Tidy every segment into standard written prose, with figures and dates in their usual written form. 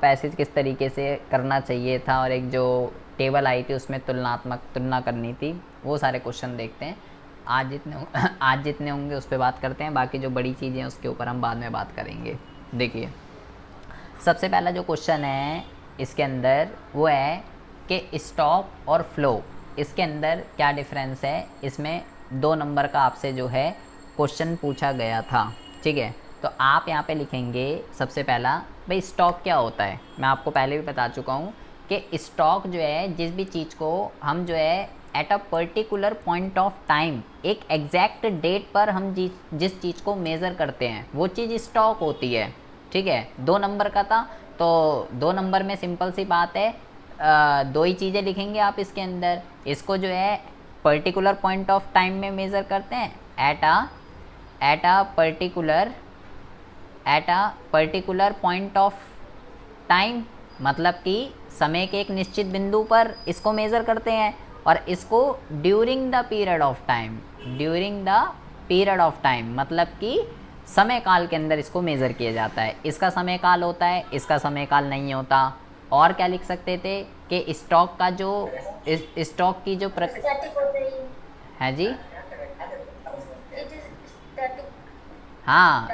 Passage किस तरीके से करना चाहिए था और एक जो टेबल आई थी उसमें तुलना करनी थी, वो सारे क्वेश्चन देखते हैं। आज जितने आज जितने होंगे उस पर बात करते हैं, बाकी जो बड़ी चीज़ें हैं उसके ऊपर हम बाद में बात करेंगे। देखिए, सबसे पहला जो क्वेश्चन है इसके अंदर वो है कि स्टॉक और फ्लो, इसके अंदर क्या डिफरेंस है। इसमें 2 नंबर का आपसे जो है क्वेश्चन पूछा गया था, ठीक है। तो आप यहाँ पे लिखेंगे सबसे पहला, भाई स्टॉक क्या होता है। मैं आपको पहले भी बता चुका हूँ कि स्टॉक जो है जिस भी चीज़ को हम जो है at a particular point of time, एक एग्जैक्ट डेट पर हम जिस चीज़ को मेज़र करते हैं वो चीज़ स्टॉक होती है, ठीक है। 2 नंबर का था, तो 2 नंबर में सिंपल सी बात है, 2 ही चीज़ें लिखेंगे आप इसके अंदर। इसको जो है पर्टिकुलर पॉइंट ऑफ टाइम में मेज़र करते हैं, at a particular point of time, मतलब कि समय के एक निश्चित बिंदु पर इसको मेज़र करते हैं। और इसको during the period of time मतलब कि समय काल के अंदर इसको मेज़र किया जाता है। इसका समय काल होता है, इसका समय काल नहीं होता। और क्या लिख सकते थे कि स्टॉक का जो स्टॉक की जो है जी, हाँ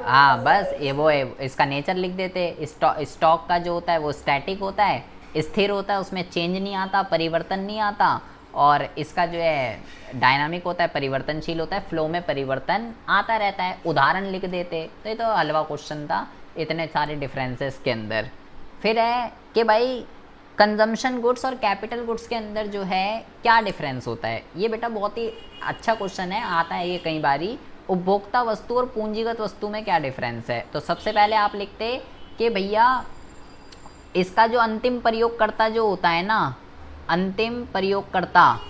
हाँ, बस ये वो है, इसका नेचर लिख देते। स्टॉक का जो होता है वो स्टैटिक होता है, स्थिर होता है, उसमें चेंज नहीं आता, परिवर्तन नहीं आता। और इसका जो है डायनामिक होता है, परिवर्तनशील होता है, फ्लो में परिवर्तन आता रहता है। उदाहरण लिख देते, तो ये तो हलवा क्वेश्चन था इतने सारे डिफरेंसेस के अंदर। फिर है कि भाई कंजम्पशन गुड्स और कैपिटल गुड्स के अंदर जो है क्या डिफरेंस होता है। ये बेटा बहुत ही अच्छा क्वेश्चन है, आता है ये कई बारी। उपभोक्ता वस्तु और पूंजीगत वस्तु में क्या डिफरेंस है। तो सबसे पहले आप लिखते कि भैया इसका जो अंतिम प्रयोगकर्ता जो होता है ना, अंतिम प्रयोगकर्ता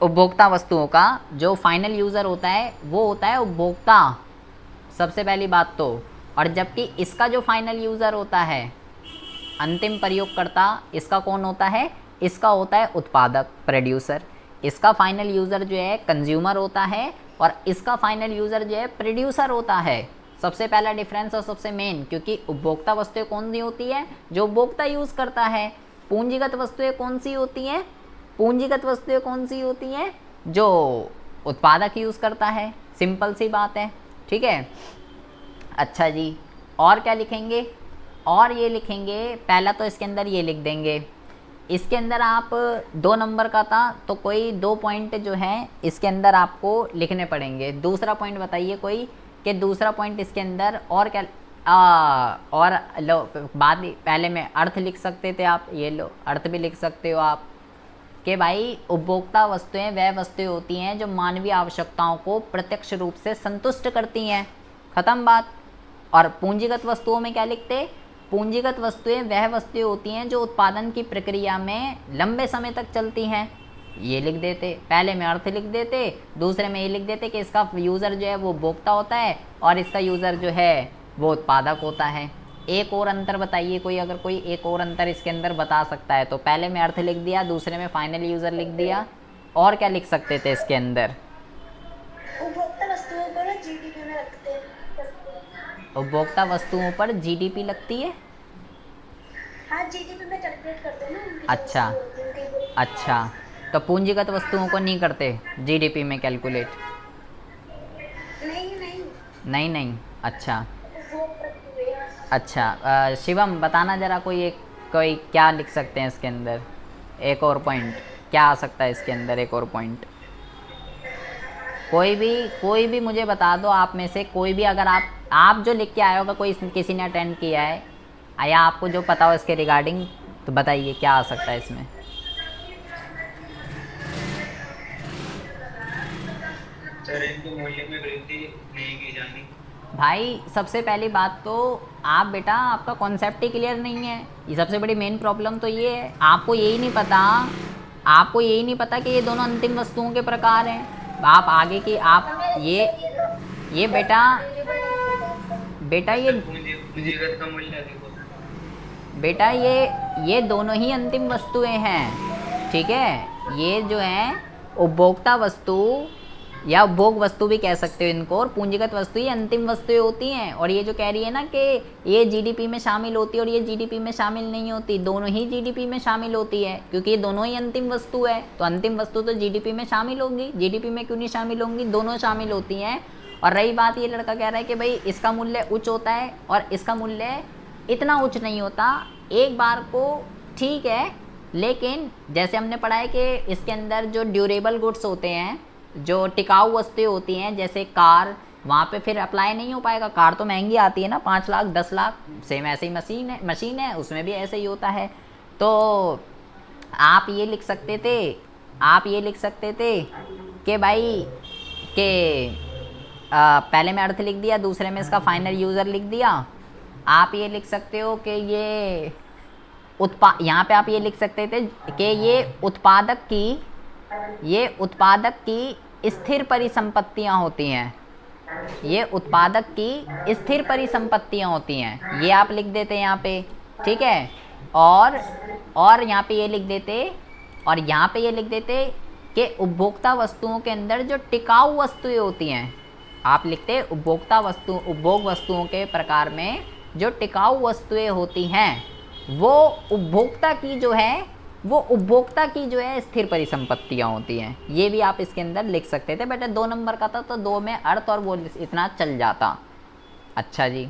उपभोक्ता वस्तुओं का जो फाइनल यूज़र होता है वो होता है उपभोक्ता, सबसे पहली बात तो। और जबकि इसका जो फाइनल यूज़र होता है, अंतिम प्रयोगकर्ता, इसका कौन होता है, इसका होता है उत्पादक, प्रोड्यूसर। इसका फाइनल यूज़र जो है कंज्यूमर होता है और इसका फाइनल यूज़र जो है प्रोड्यूसर होता है। सबसे पहला डिफरेंस और सबसे मेन, क्योंकि उपभोक्ता वस्तुएं कौन सी होती है, जो उपभोक्ता यूज़ करता है। पूंजीगत वस्तुएं कौन सी होती हैं, पूंजीगत वस्तुएं कौन सी होती हैं, जो उत्पादक यूज़ करता है। सिंपल सी बात है, ठीक है। अच्छा जी, और क्या लिखेंगे, और ये लिखेंगे, पहला तो इसके अंदर ये लिख देंगे। इसके अंदर आप 2 नंबर का था तो कोई 2 पॉइंट जो है इसके अंदर आपको लिखने पड़ेंगे। दूसरा पॉइंट बताइए कोई, कि दूसरा पॉइंट इसके अंदर और क्या। और लो, बाद पहले में अर्थ लिख सकते थे आप, ये लो अर्थ भी लिख सकते हो आप, कि भाई उपभोक्ता वस्तुएं वह वस्तुएं होती हैं जो मानवीय आवश्यकताओं को प्रत्यक्ष रूप से संतुष्ट करती हैं, ख़त्म बात। और पूंजीगत वस्तुओं में क्या लिखते, पूंजीगत वस्तुएं वह वस्तुएं होती हैं जो उत्पादन की प्रक्रिया में लंबे समय तक चलती हैं, ये लिख देते। पहले में अर्थ लिख देते, दूसरे में ये लिख देते कि इसका यूज़र जो है वो उपभोक्ता होता है और इसका यूज़र जो है वो उत्पादक होता है। एक और अंतर बताइए कोई, अगर कोई एक और अंतर इसके अंदर बता सकता है तो। पहले में अर्थ लिख दिया, दूसरे में फाइनल यूज़र लिख दिया, और क्या लिख सकते थे इसके अंदर। उपभोक्ता वस्तुओं पर जीडीपी में रखते हैं। उपभोक्ता वस्तुओं पर जीडीपी लगती है, हाँ जीडीपी में कैलकुलेट करते हैं ना उनकी जो अच्छा वस्तुएं होती हैं, टेबल। अच्छा। तो पूंजीगत वस्तुओं को नहीं करते जीडीपी में कैलकुलेट। नहीं नहीं, नहीं नहीं, अच्छा उपभोग प्रक्रिया। अच्छा। शिवम बताना ज़रा, कोई क्या लिख सकते हैं इसके अंदर, एक और पॉइंट क्या आ सकता है इसके अंदर, एक और पॉइंट कोई भी मुझे बता दो आप में से कोई भी। अगर आप जो लिख के आए होगा, कोई किसी ने अटेंड किया है या आपको जो पता हो इसके रिगार्डिंग, तो बताइए क्या आ सकता है इसमें। सर इनके मूल्य में वृद्धि नहीं की जानी। भाई सबसे पहली बात तो आप बेटा, आपका कॉन्सेप्ट ही क्लियर नहीं है। ये सबसे बड़ी मेन प्रॉब्लम तो ये है, आपको यही नहीं पता कि ये दोनों अंतिम वस्तुओं के प्रकार हैं। आप आगे की आप ये बेटा सर ये पूंजीगत का मूल्य अधिक होता है। बेटा ये दोनों ही अंतिम वस्तुएं हैं, ठीक है। ये जो हैं उपभोक्ता वस्तु या उपभोग वस्तु भी कह सकते हो इनको, और पूंजीगत वस्तु ही अंतिम वस्तुएं होती हैं। और ये जो कह रही है ना कि ये जीडीपी में शामिल होती है और ये जीडीपी में शामिल नहीं होती, दोनों ही जीडीपी में शामिल होती है, क्योंकि ये दोनों ही अंतिम वस्तु है। तो अंतिम वस्तु तो जीडीपी में शामिल होगी, जीडीपी में क्यों नहीं शामिल होंगी, दोनों शामिल होती हैं। और रही बात, ये लड़का कह रहा है कि भाई इसका मूल्य उच्च होता है और इसका मूल्य इतना उच्च नहीं होता, एक बार को ठीक है, लेकिन जैसे हमने पढ़ा है कि इसके अंदर जो ड्यूरेबल गुड्स होते हैं, जो टिकाऊ वस्तुएं होती हैं, जैसे कार, वहाँ पे फिर अप्लाई नहीं हो पाएगा। कार तो महंगी आती है ना, 5 लाख 10 लाख, सेम ऐसे ही मशीन है उसमें भी ऐसे ही होता है। तो आप ये लिख सकते थे कि भाई कि पहले में अर्थ लिख दिया, दूसरे में इसका फाइनल यूज़र लिख दिया। आप ये लिख सकते हो कि ये यहाँ पे आप ये लिख सकते थे कि ये उत्पादक की स्थिर परिसंपत्तियाँ होती हैं, ये उत्पादक की स्थिर परिसंपत्तियाँ होती हैं, ये आप लिख देते यहाँ पे, ठीक है। और यहाँ पे ये लिख देते कि उपभोक्ता वस्तुओं के अंदर जो टिकाऊ वस्तुएं होती हैं, आप लिखते उपभोग वस्तुओं के प्रकार में जो टिकाऊ वस्तुएं होती हैं वो उपभोक्ता की जो है स्थिर परिसंपत्तियाँ होती हैं। ये भी आप इसके अंदर लिख सकते थे। बेटा 2 नंबर का था तो 2 में अर्थ और वो इतना चल जाता। अच्छा जी,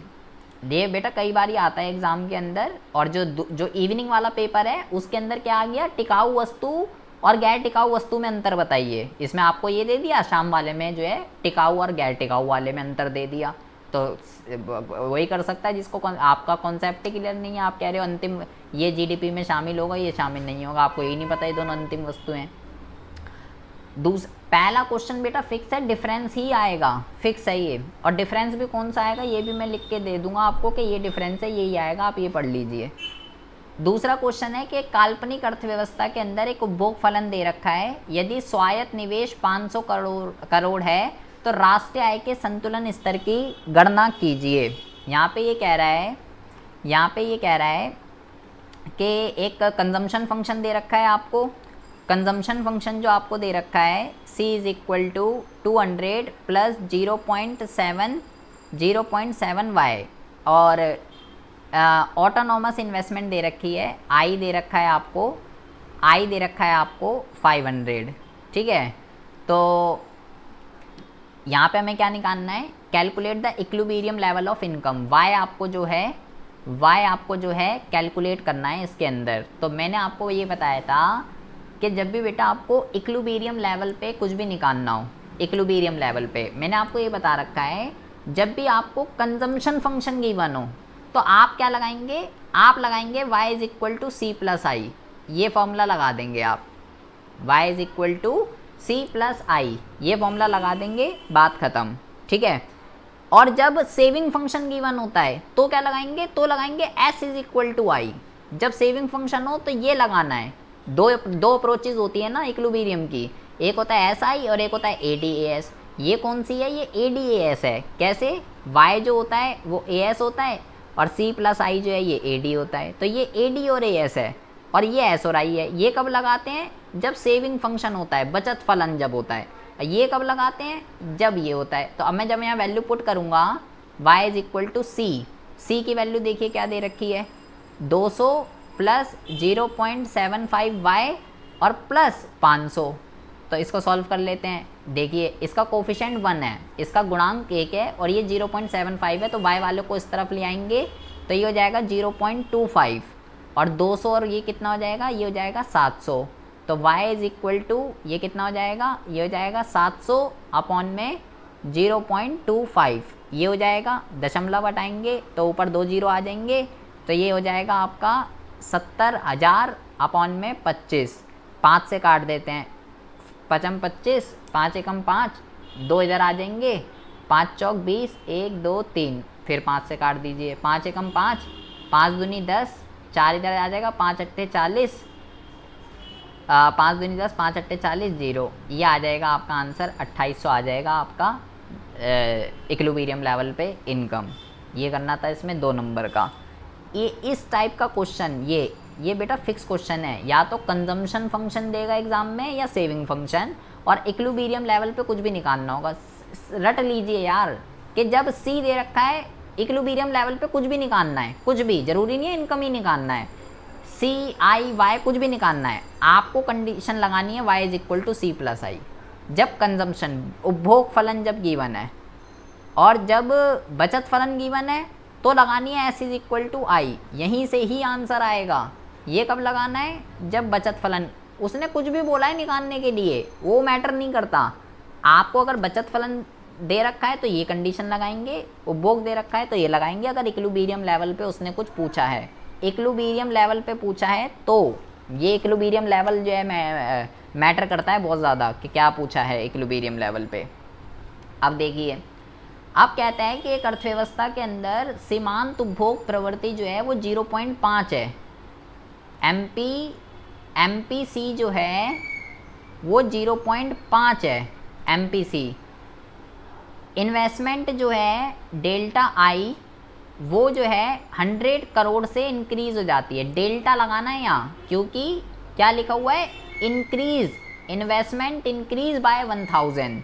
ये बेटा कई बार ही आता है एग्ज़ाम के अंदर। और जो इवनिंग वाला पेपर है उसके अंदर क्या आ गया, टिकाऊ वस्तु और गैर टिकाऊ वस्तु में अंतर बताइए। इसमें आपको ये दे दिया, शाम वाले में जो है टिकाऊ और गैर टिकाऊ वाले में अंतर दे दिया। तो वही कर सकता है जिसको आपका कॉन्सेप्ट ही क्लियर नहीं है, आप कह रहे हो अंतिम ये जीडीपी में शामिल होगा, ये शामिल नहीं होगा, आपको यही नहीं पता ये दोनों अंतिम वस्तुएं। पहला क्वेश्चन बेटा फिक्स है, डिफरेंस ही आएगा, फिक्स है ये। और डिफरेंस भी कौन सा आएगा ये भी मैं लिख के दे दूंगा आपको कि ये डिफरेंस है, यही आएगा, आप ये पढ़ लीजिए। दूसरा क्वेश्चन है कि काल्पनिक अर्थव्यवस्था के अंदर एक उपभोग फलन दे रखा है, यदि स्वायत्त निवेश 500 करोड़ है तो राष्ट्रीय आय के संतुलन स्तर की गणना कीजिए। यहाँ पे ये कह रहा है कि एक कंजम्पशन फंक्शन दे रखा है आपको। कंजम्पशन फंक्शन जो आपको दे रखा है C = 200 + 0.7 y, और ऑटोनॉमस इन्वेस्टमेंट दे रखी है, I दे रखा है आपको 500, ठीक है। तो यहाँ पे हमें क्या निकालना है, calculate the equilibrium level of income. y आपको जो है कैलकुलेट करना है इसके अंदर। तो मैंने आपको ये बताया था कि जब भी बेटा आपको इक्विलिब्रियम लेवल पे कुछ भी निकालना हो, इक्विलिब्रियम लेवल पे मैंने आपको ये बता रखा है, जब भी आपको कंजम्पशन फंक्शन गिवन हो तो आप क्या लगाएंगे, आप लगाएंगे y = C + I, ये फॉर्मूला लगा देंगे आप, y = C + I, ये फॉर्मूला लगा देंगे, बात ख़त्म, ठीक है। और जब सेविंग फंक्शन गिवन होता है तो क्या लगाएंगे, तो लगाएंगे S = I। जब सेविंग फंक्शन हो तो ये लगाना है। दो अप्रोचेज होती है ना इक्विलिब्रियम की, एक होता है SI और एक होता है ADAS। ये कौन सी है, ये ADAS है। कैसे, y जो होता है वो AS होता है और C + I जो है ये AD होता है। तो ये AD और AS है और ये S और I है। ये कब लगाते हैं, जब सेविंग फंक्शन होता है, बचत फलन जब होता है। ये कब लगाते हैं, जब ये होता है। तो अब मैं जब यहाँ वैल्यू पुट करूँगा y = C की वैल्यू देखिए क्या दे रखी है, 200 + 0.75 y और प्लस 500। तो इसको सॉल्व कर लेते हैं। देखिए इसका कोफिशिएंट 1 है, इसका गुणांक 1 है और ये 0.75 है, तो y वाले को इस तरफ ले आएंगे तो ये हो जाएगा 0.25 और 200 और ये कितना हो जाएगा, ये हो जाएगा 700। तो y = ये कितना हो जाएगा, ये हो जाएगा 700/0.25, ये हो जाएगा, दशमलव हटाएंगे तो ऊपर 2 0 आ जाएंगे, तो ये हो जाएगा आपका 70,000/25। 5 से काट देते हैं, 5 × 25, 5 × 5, 2 इधर आ जाएंगे, 5 × 20, 1 2 3, फिर 5 से काट दीजिए, 5 × 5, 5 दूनी 10, 4 इधर आ जाएगा, 5 × 8 40, 5 दूनी 10, 5 × 8 40, 0। ये आ जाएगा आपका आंसर, 2800 आ जाएगा आपका इक्विलिब्रियम लेवल पे इनकम। ये करना था इसमें 2 नंबर का। ये इस टाइप का क्वेश्चन, ये बेटा फिक्स क्वेश्चन है, या तो कंजम्पशन फंक्शन देगा एग्जाम में या सेविंग फंक्शन, और इक्विलिब्रियम लेवल पे कुछ भी निकालना होगा। रट लीजिए यार कि जब सी दे रखा है इक्विलिब्रियम लेवल पे कुछ भी निकालना है, कुछ भी, जरूरी नहीं है इनकम ही निकालना है, सी आई वाई कुछ भी निकालना है, आपको कंडीशन लगानी है y is equal to C plus I. जब कंजम्पशन उपभोग फलन जब गिवन है और जब बचत फलन गिवन है तो लगानी है s इज इक्वल टू आई, यहीं से ही आंसर आएगा। ये कब लगाना है? जब बचत फलन, उसने कुछ भी बोला है निकालने के लिए, वो मैटर नहीं करता। आपको अगर बचत फलन दे रखा है तो ये कंडीशन लगाएंगे, उपभोग दे रखा है तो ये लगाएंगे। अगर इक्विलिब्रियम लेवल पे उसने कुछ पूछा है, इक्विलिब्रियम लेवल पे पूछा है तो ये इक्विलिब्रियम लेवल जो है मैटर करता है बहुत ज़्यादा कि क्या पूछा है इक्विलिब्रियम लेवल पे। अब देखिए, अब कहता है कि एक अर्थव्यवस्था के अंदर सीमांत उपभोग प्रवृत्ति जो है वो 0.5 है, एमपीसी जो है वो 0.5 है एमपीसी। इन्वेस्टमेंट जो है डेल्टा आई वो जो है 100 करोड़ से इंक्रीज हो जाती है। डेल्टा लगाना है यहाँ, क्योंकि क्या लिखा हुआ है? Increase, investment increase by 1000,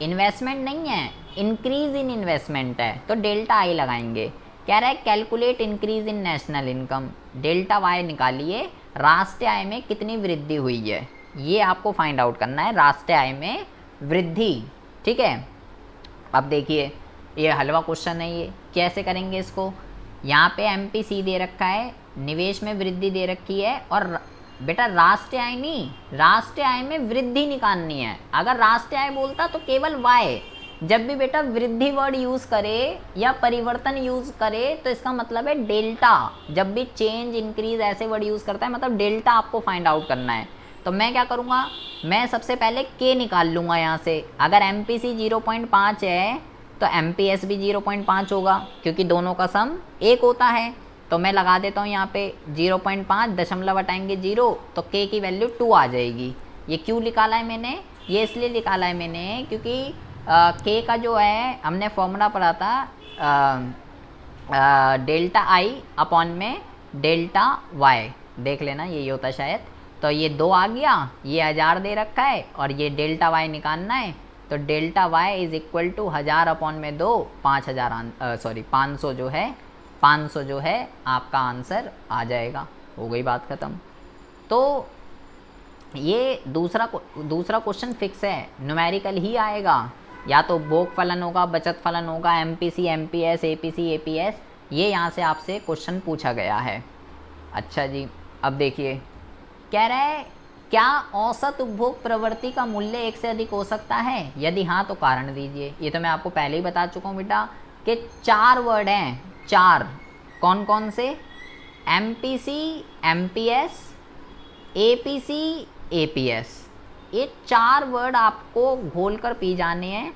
investment नहीं है, इंक्रीज इन इन्वेस्टमेंट है, तो डेल्टा आई लगाएंगे। कह रहा है calculate increase in national income, delta Y निकालिए, राष्ट्रीय आय में कितनी वृद्धि हुई है, ये आपको फाइंड आउट करना है, राष्ट्रीय आय में वृद्धि। ठीक है, अब देखिए ये हलवा क्वेश्चन है, ये कैसे करेंगे इसको? यहाँ पे एमपीसी दे रखा है, निवेश में वृद्धि दे रखी है, और बेटा राष्ट्रीय आय नहीं, राष्ट्रीय आय में वृद्धि निकालनी है। अगर राष्ट्रीय आय बोलता तो केवल वाई, जब भी बेटा वृद्धि वर्ड यूज़ करे या परिवर्तन यूज़ करे तो इसका मतलब है डेल्टा। जब भी चेंज, इंक्रीज ऐसे वर्ड यूज़ करता है मतलब डेल्टा आपको फाइंड आउट करना है। तो मैं क्या करूँगा, मैं सबसे पहले के निकाल लूँगा यहाँ से। अगर एमपीसी 0.5 है तो एमपीएस भी 0.5 होगा, क्योंकि दोनों का सम 1 होता है। तो मैं लगा देता हूँ यहाँ पे 0.5, दशमलव हटाएंगे 0, तो के की वैल्यू 2 आ जाएगी। ये क्यों निकाला है मैंने? ये इसलिए निकाला है मैंने क्योंकि के का जो है हमने फॉर्मूला पढ़ा था डेल्टा आई अपॉन में डेल्टा वाई, देख लेना यही होता शायद। तो ये 2 आ गया, ये 1000 दे रखा है और ये डेल्टा वाई निकालना है, तो delta Y is equal to 1000 upon में 2, 500 जो है 500 जो है आपका आंसर आ जाएगा। हो गई बात ख़त्म। तो ये दूसरा क्वेश्चन फिक्स है, न्यूमेरिकल ही आएगा, या तो भोग फलन होगा, बचत फलन होगा, एमपीसी, एमपीएस, एपीसी, एपीएस, ये यहाँ से आपसे क्वेश्चन पूछा गया है। अच्छा जी, अब देखिए कह रहा है क्या औसत उपभोग प्रवृत्ति का मूल्य 1 से अधिक हो सकता है? यदि हाँ तो कारण दीजिए। ये तो मैं आपको पहले ही बता चुका हूँ बेटा कि 4 वर्ड हैं, 4, कौन कौन से? एमपीसी, एमपीएस, एपीसी, एपीएस, ये 4 वर्ड आपको घोल कर पी जाने हैं,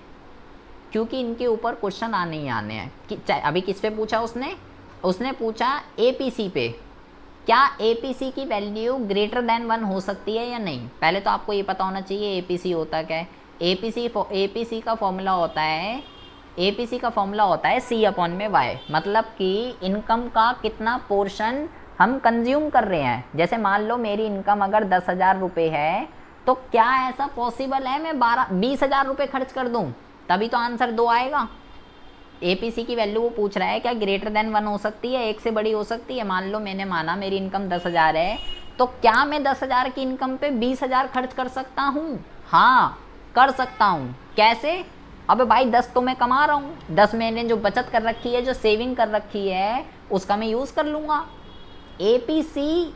क्योंकि इनके ऊपर क्वेश्चन आने ही आने हैं। अभी किस पे पूछा उसने पूछा एपीसी पे, क्या एपीसी की वैल्यू ग्रेटर देन 1 हो सकती है या नहीं? पहले तो आपको ये पता होना चाहिए एपीसी होता क्या है। एपीसी का फॉर्मूला होता है सी अपॉन में वाई, मतलब कि इनकम का कितना पोर्शन हम कंज्यूम कर रहे हैं। जैसे मान लो मेरी इनकम अगर 10,000 रुपये है, तो क्या ऐसा पॉसिबल है मैं 20,000 रुपये खर्च कर दूं? तभी तो आंसर 2 आएगा। एपीसी की वैल्यू वो पूछ रहा है क्या ग्रेटर देन 1 हो सकती है, 1 से बड़ी हो सकती है। मान लो मैंने माना मेरी इनकम 10,000 है, तो क्या मैं 10,000 की इनकम पे 20,000 खर्च कर सकता हूँ? हाँ कर सकता हूँ। कैसे? अबे भाई 10 तो मैं कमा रहा हूँ, 10 मैंने जो बचत कर रखी है, जो सेविंग कर रखी है, उसका मैं यूज़ कर लूँगा। एपीसी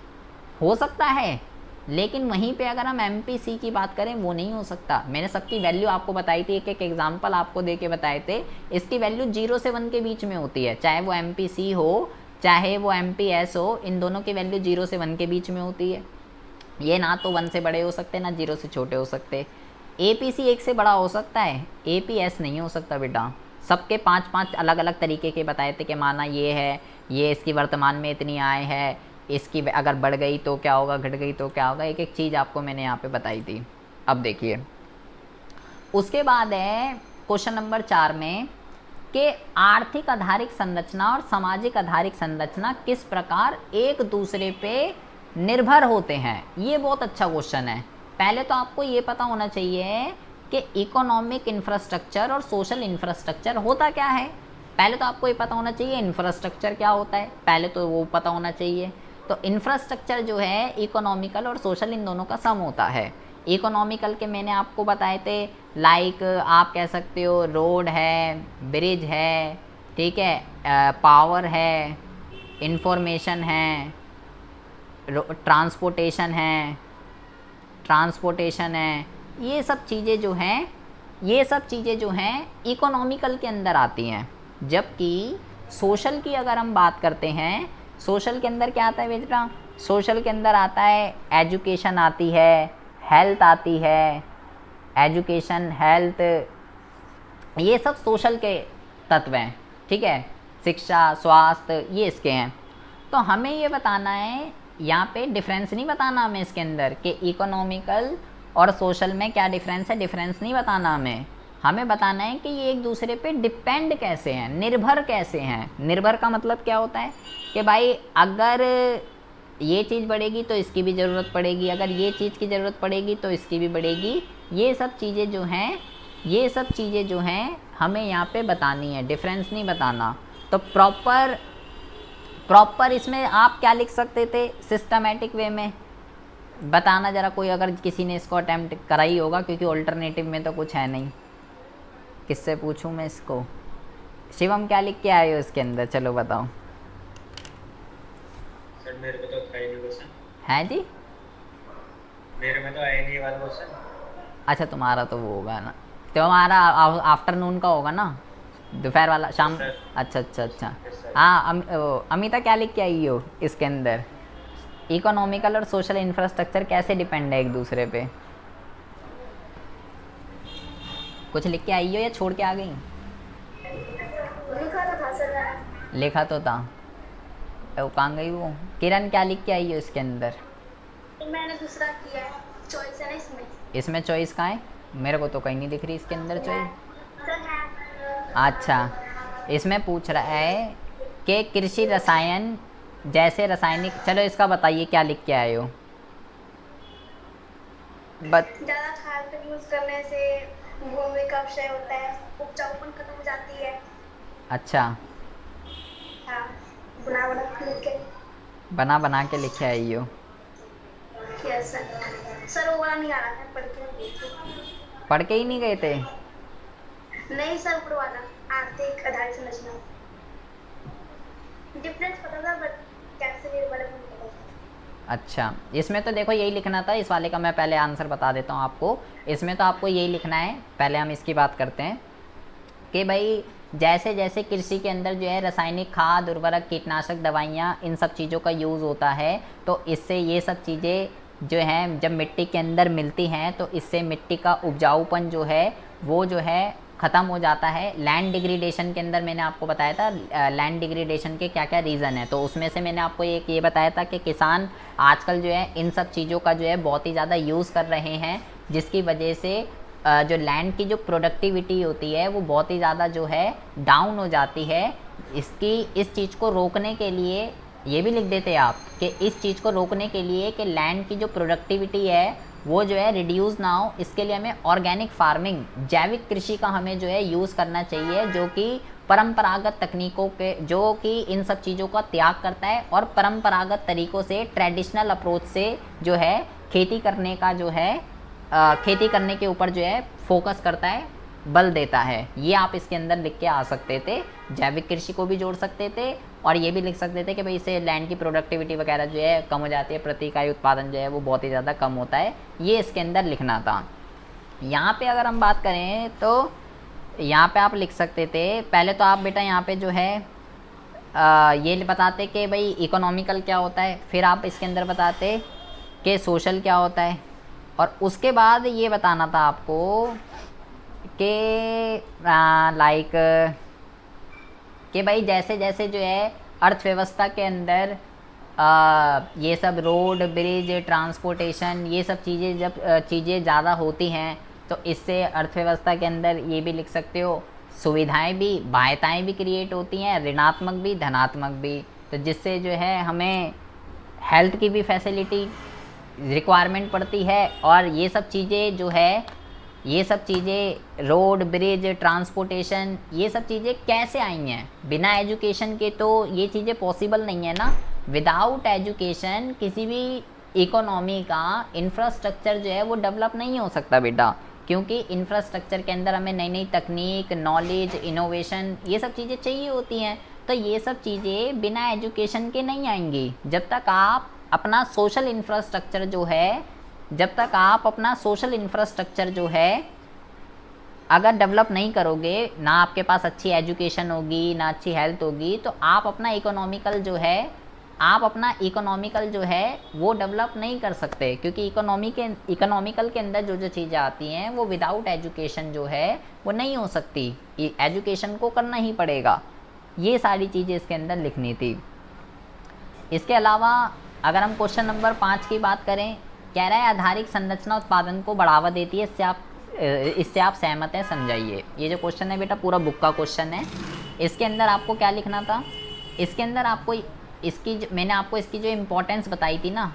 हो सकता है, लेकिन वहीं पे अगर हम एमपीसी की बात करें वो नहीं हो सकता। मैंने सबकी वैल्यू आपको बताई थी, एक एग्जांपल आपको दे के बताए थे। इसकी वैल्यू 0 से 1 के बीच में होती है, चाहे वो एमपीसी हो चाहे वो एमपीएस हो, इन दोनों की वैल्यू 0 से 1 के बीच में होती है। ये ना तो 1 से बड़े हो सकते ना 0 से छोटे हो सकते। एपीसी 1 से बड़ा हो सकता है, एपीएस नहीं हो सकता बेटा। सबके 5-5 अलग अलग तरीके के बताए थे कि माना ये है, ये इसकी वर्तमान में इतनी आय है, इसकी अगर बढ़ गई तो क्या होगा, घट गई तो क्या होगा, एक एक चीज़ आपको मैंने यहाँ पे बताई थी। अब देखिए उसके बाद है क्वेश्चन नंबर 4 में कि आर्थिक आधारिक संरचना और सामाजिक आधारिक संरचना किस प्रकार एक दूसरे पे निर्भर होते हैं? ये बहुत अच्छा क्वेश्चन है। पहले तो आपको ये पता होना चाहिए कि इकोनॉमिक इंफ्रास्ट्रक्चर और सोशल इंफ्रास्ट्रक्चर होता क्या है। पहले तो आपको ये पता होना चाहिए इंफ्रास्ट्रक्चर क्या होता है, पहले तो वो पता होना चाहिए। तो इंफ्रास्ट्रक्चर जो है इकोनॉमिकल और सोशल इन दोनों का सम होता है। इकोनॉमिकल के मैंने आपको बताए थे, लाइक आप कह सकते हो रोड है, ब्रिज है, ठीक है, पावर है, इंफॉर्मेशन है, ट्रांसपोर्टेशन है, ये सब चीज़ें जो हैं इकोनॉमिकल के अंदर आती हैं। जबकि सोशल की अगर हम बात करते हैं, सोशल के अंदर क्या आता है बेटा? सोशल के अंदर आता है एजुकेशन आती है, हेल्थ आती है, एजुकेशन, हेल्थ, ये सब सोशल के तत्व हैं, ठीक है। शिक्षा, स्वास्थ्य, ये इसके हैं। तो हमें ये बताना है, यहाँ पे डिफरेंस नहीं बताना हमें इसके अंदर कि इकोनॉमिकल और सोशल में क्या डिफरेंस है, डिफरेंस नहीं बताना हमें बताना है कि ये एक दूसरे पे डिपेंड कैसे हैं, निर्भर कैसे हैं। निर्भर का मतलब क्या होता है कि भाई अगर ये चीज़ बढ़ेगी तो इसकी भी ज़रूरत पड़ेगी, अगर ये चीज़ की ज़रूरत पड़ेगी तो इसकी भी बढ़ेगी। ये सब चीज़ें जो हैं हमें यहाँ पे बतानी है, डिफरेंस नहीं बताना। तो प्रॉपर इसमें आप क्या लिख सकते थे सिस्टमेटिक वे में? बताना ज़रा, कोई अगर किसी ने इसको अटैम्प्ट करा ही होगा, क्योंकि ऑल्टरनेटिव में तो कुछ है नहीं। किससे पूछूं मैं इसको? शिवम क्या लिख के आए हो इसके अंदर, चलो बताओ। सर मेरे को तो था ही नहीं क्वेश्चन। हैं जी? मेरे में तो आया नहीं वाला क्वेश्चन। अच्छा, तुम्हारा तो वो होगा ना, तुम्हारा आफ्टरनून का होगा ना, दोपहर वाला, शाम। अच्छा। हाँ, अमिता क्या लिख के आई हो इसके अंदर? इकोनॉमिकल और सोशल इंफ्रास्ट्रक्चर कैसे डिपेंड है एक दूसरे पे? कुछ लिख के आई हो या छोड़ के आ गई? लिखा तो था सर। लिखा तो था। वो कहाँ गई वो? किरण क्या लिख के आई हो इसके अंदर? मैंने दूसरा किया है, चॉइस है ना इसमें। इसमें चॉइस कहाँ है? मेरे को तो कहीं नहीं दिख रही इसके अंदर चॉइस। सर है। अच्छा, इसमें पूछ रहा है कि कृषि रसायन जैसे रासायनिक, चलो इसका बताइए क्या लिख के आए हो। ज़्यादा खाद का यूज़ करने से भूमि का क्षय होता है, उपजाऊपन खत्म हो जाती है। अच्छा, हाँ, बना के लिखे आई हो। Yes sir. सर वो वाला नहीं आ रहा था, पढ़ के ही नहीं गए थे? नहीं सर, ऊपर वाला आर्थिक आधारित संरचना डिफरेंस पता था, बट कैसे मेरे बारे में नहीं पता था। अच्छा, इसमें तो देखो यही लिखना था। इस वाले का मैं पहले आंसर बता देता हूँ आपको। इसमें तो आपको यही लिखना है, पहले हम इसकी बात करते हैं कि भाई जैसे जैसे कृषि के अंदर जो है रासायनिक खाद, उर्वरक, कीटनाशक दवाइयाँ, इन सब चीज़ों का यूज़ होता है, तो इससे ये सब चीज़ें जो हैं जब मिट्टी के अंदर मिलती हैं तो इससे मिट्टी का उपजाऊपन जो है वो जो है ख़त्म हो जाता है। लैंड डिग्रेडेशन के अंदर मैंने आपको बताया था लैंड डिग्रेडेशन के क्या क्या रीज़न है, तो उसमें से मैंने आपको एक ये बताया था कि किसान आजकल जो है इन सब चीज़ों का जो है बहुत ही ज़्यादा यूज़ कर रहे हैं, जिसकी वजह से जो लैंड की जो प्रोडक्टिविटी होती है वो बहुत ही ज़्यादा जो है डाउन हो जाती है। इस चीज़ को रोकने के लिए ये भी लिख देते आप कि इस चीज़ को रोकने के लिए कि लैंड की जो प्रोडक्टिविटी है वो जो है रिड्यूस ना हो, इसके लिए हमें ऑर्गेनिक फार्मिंग, जैविक कृषि का हमें जो है यूज़ करना चाहिए, जो कि परंपरागत तकनीकों के, जो कि इन सब चीज़ों का त्याग करता है और परंपरागत तरीक़ों से, ट्रेडिशनल अप्रोच से जो है खेती करने का जो है खेती करने के ऊपर जो है फोकस करता है, बल देता है। ये आप इसके अंदर लिख के आ सकते थे। जैविक कृषि को भी जोड़ सकते थे और ये भी लिख सकते थे कि भाई इससे लैंड की प्रोडक्टिविटी वगैरह जो है कम हो जाती है, प्रति इकाई उत्पादन जो है वो बहुत ही ज़्यादा कम होता है। ये इसके अंदर लिखना था। यहाँ पे अगर हम बात करें तो यहाँ पे आप लिख सकते थे, पहले तो आप बेटा यहाँ पे जो है ये बताते कि भाई इकोनॉमिकल क्या होता है, फिर आप इसके अंदर बताते कि सोशल क्या होता है, और उसके बाद ये बताना था आपको कि लाइक कि भाई जैसे जैसे जो है अर्थव्यवस्था के अंदर ये सब रोड, ब्रिज, ट्रांसपोर्टेशन, ये सब चीज़ें जब चीज़ें ज़्यादा होती हैं तो इससे अर्थव्यवस्था के अंदर ये भी लिख सकते हो सुविधाएं भी, बाध्यताएं भी क्रिएट होती हैं, ऋणात्मक भी, धनात्मक भी। तो जिससे जो है हमें हेल्थ की भी फैसिलिटी रिक्वायरमेंट पड़ती है, और ये सब चीज़ें जो है, ये सब चीज़ें रोड ब्रिज ट्रांसपोर्टेशन, ये सब चीज़ें कैसे आई हैं? बिना एजुकेशन के तो ये चीज़ें पॉसिबल नहीं है ना। विदाउट एजुकेशन किसी भी इकोनॉमी का इंफ्रास्ट्रक्चर जो है वो डेवलप नहीं हो सकता बेटा, क्योंकि इंफ्रास्ट्रक्चर के अंदर हमें नई नई तकनीक, नॉलेज, इनोवेशन, ये सब चीज़ें चाहिए होती हैं। तो ये सब चीज़ें बिना एजुकेशन के नहीं आएंगी। जब तक आप अपना सोशल इंफ्रास्ट्रक्चर जो है, जब तक आप अपना सोशल इंफ्रास्ट्रक्चर जो है अगर डेवलप नहीं करोगे, ना आपके पास अच्छी एजुकेशन होगी, ना अच्छी हेल्थ होगी, तो आप अपना इकोनॉमिकल जो है वो डेवलप नहीं कर सकते, क्योंकि इकोनॉमिकल के अंदर जो जो चीज़ें आती हैं वो विदाउट एजुकेशन जो है वो नहीं हो सकती। एजुकेशन को करना ही पड़ेगा। ये सारी चीज़ें इसके अंदर लिखनी थी। इसके अलावा अगर हम क्वेश्चन नंबर 5 की बात करें, कह रहा है आधारिक संरचना उत्पादन को बढ़ावा देती है, इससे आप सहमत हैं, समझाइए। ये जो क्वेश्चन है बेटा पूरा बुक का क्वेश्चन है। इसके अंदर आपको क्या लिखना था? इसके अंदर आपको मैंने आपको इसकी जो इम्पोर्टेंस बताई थी ना,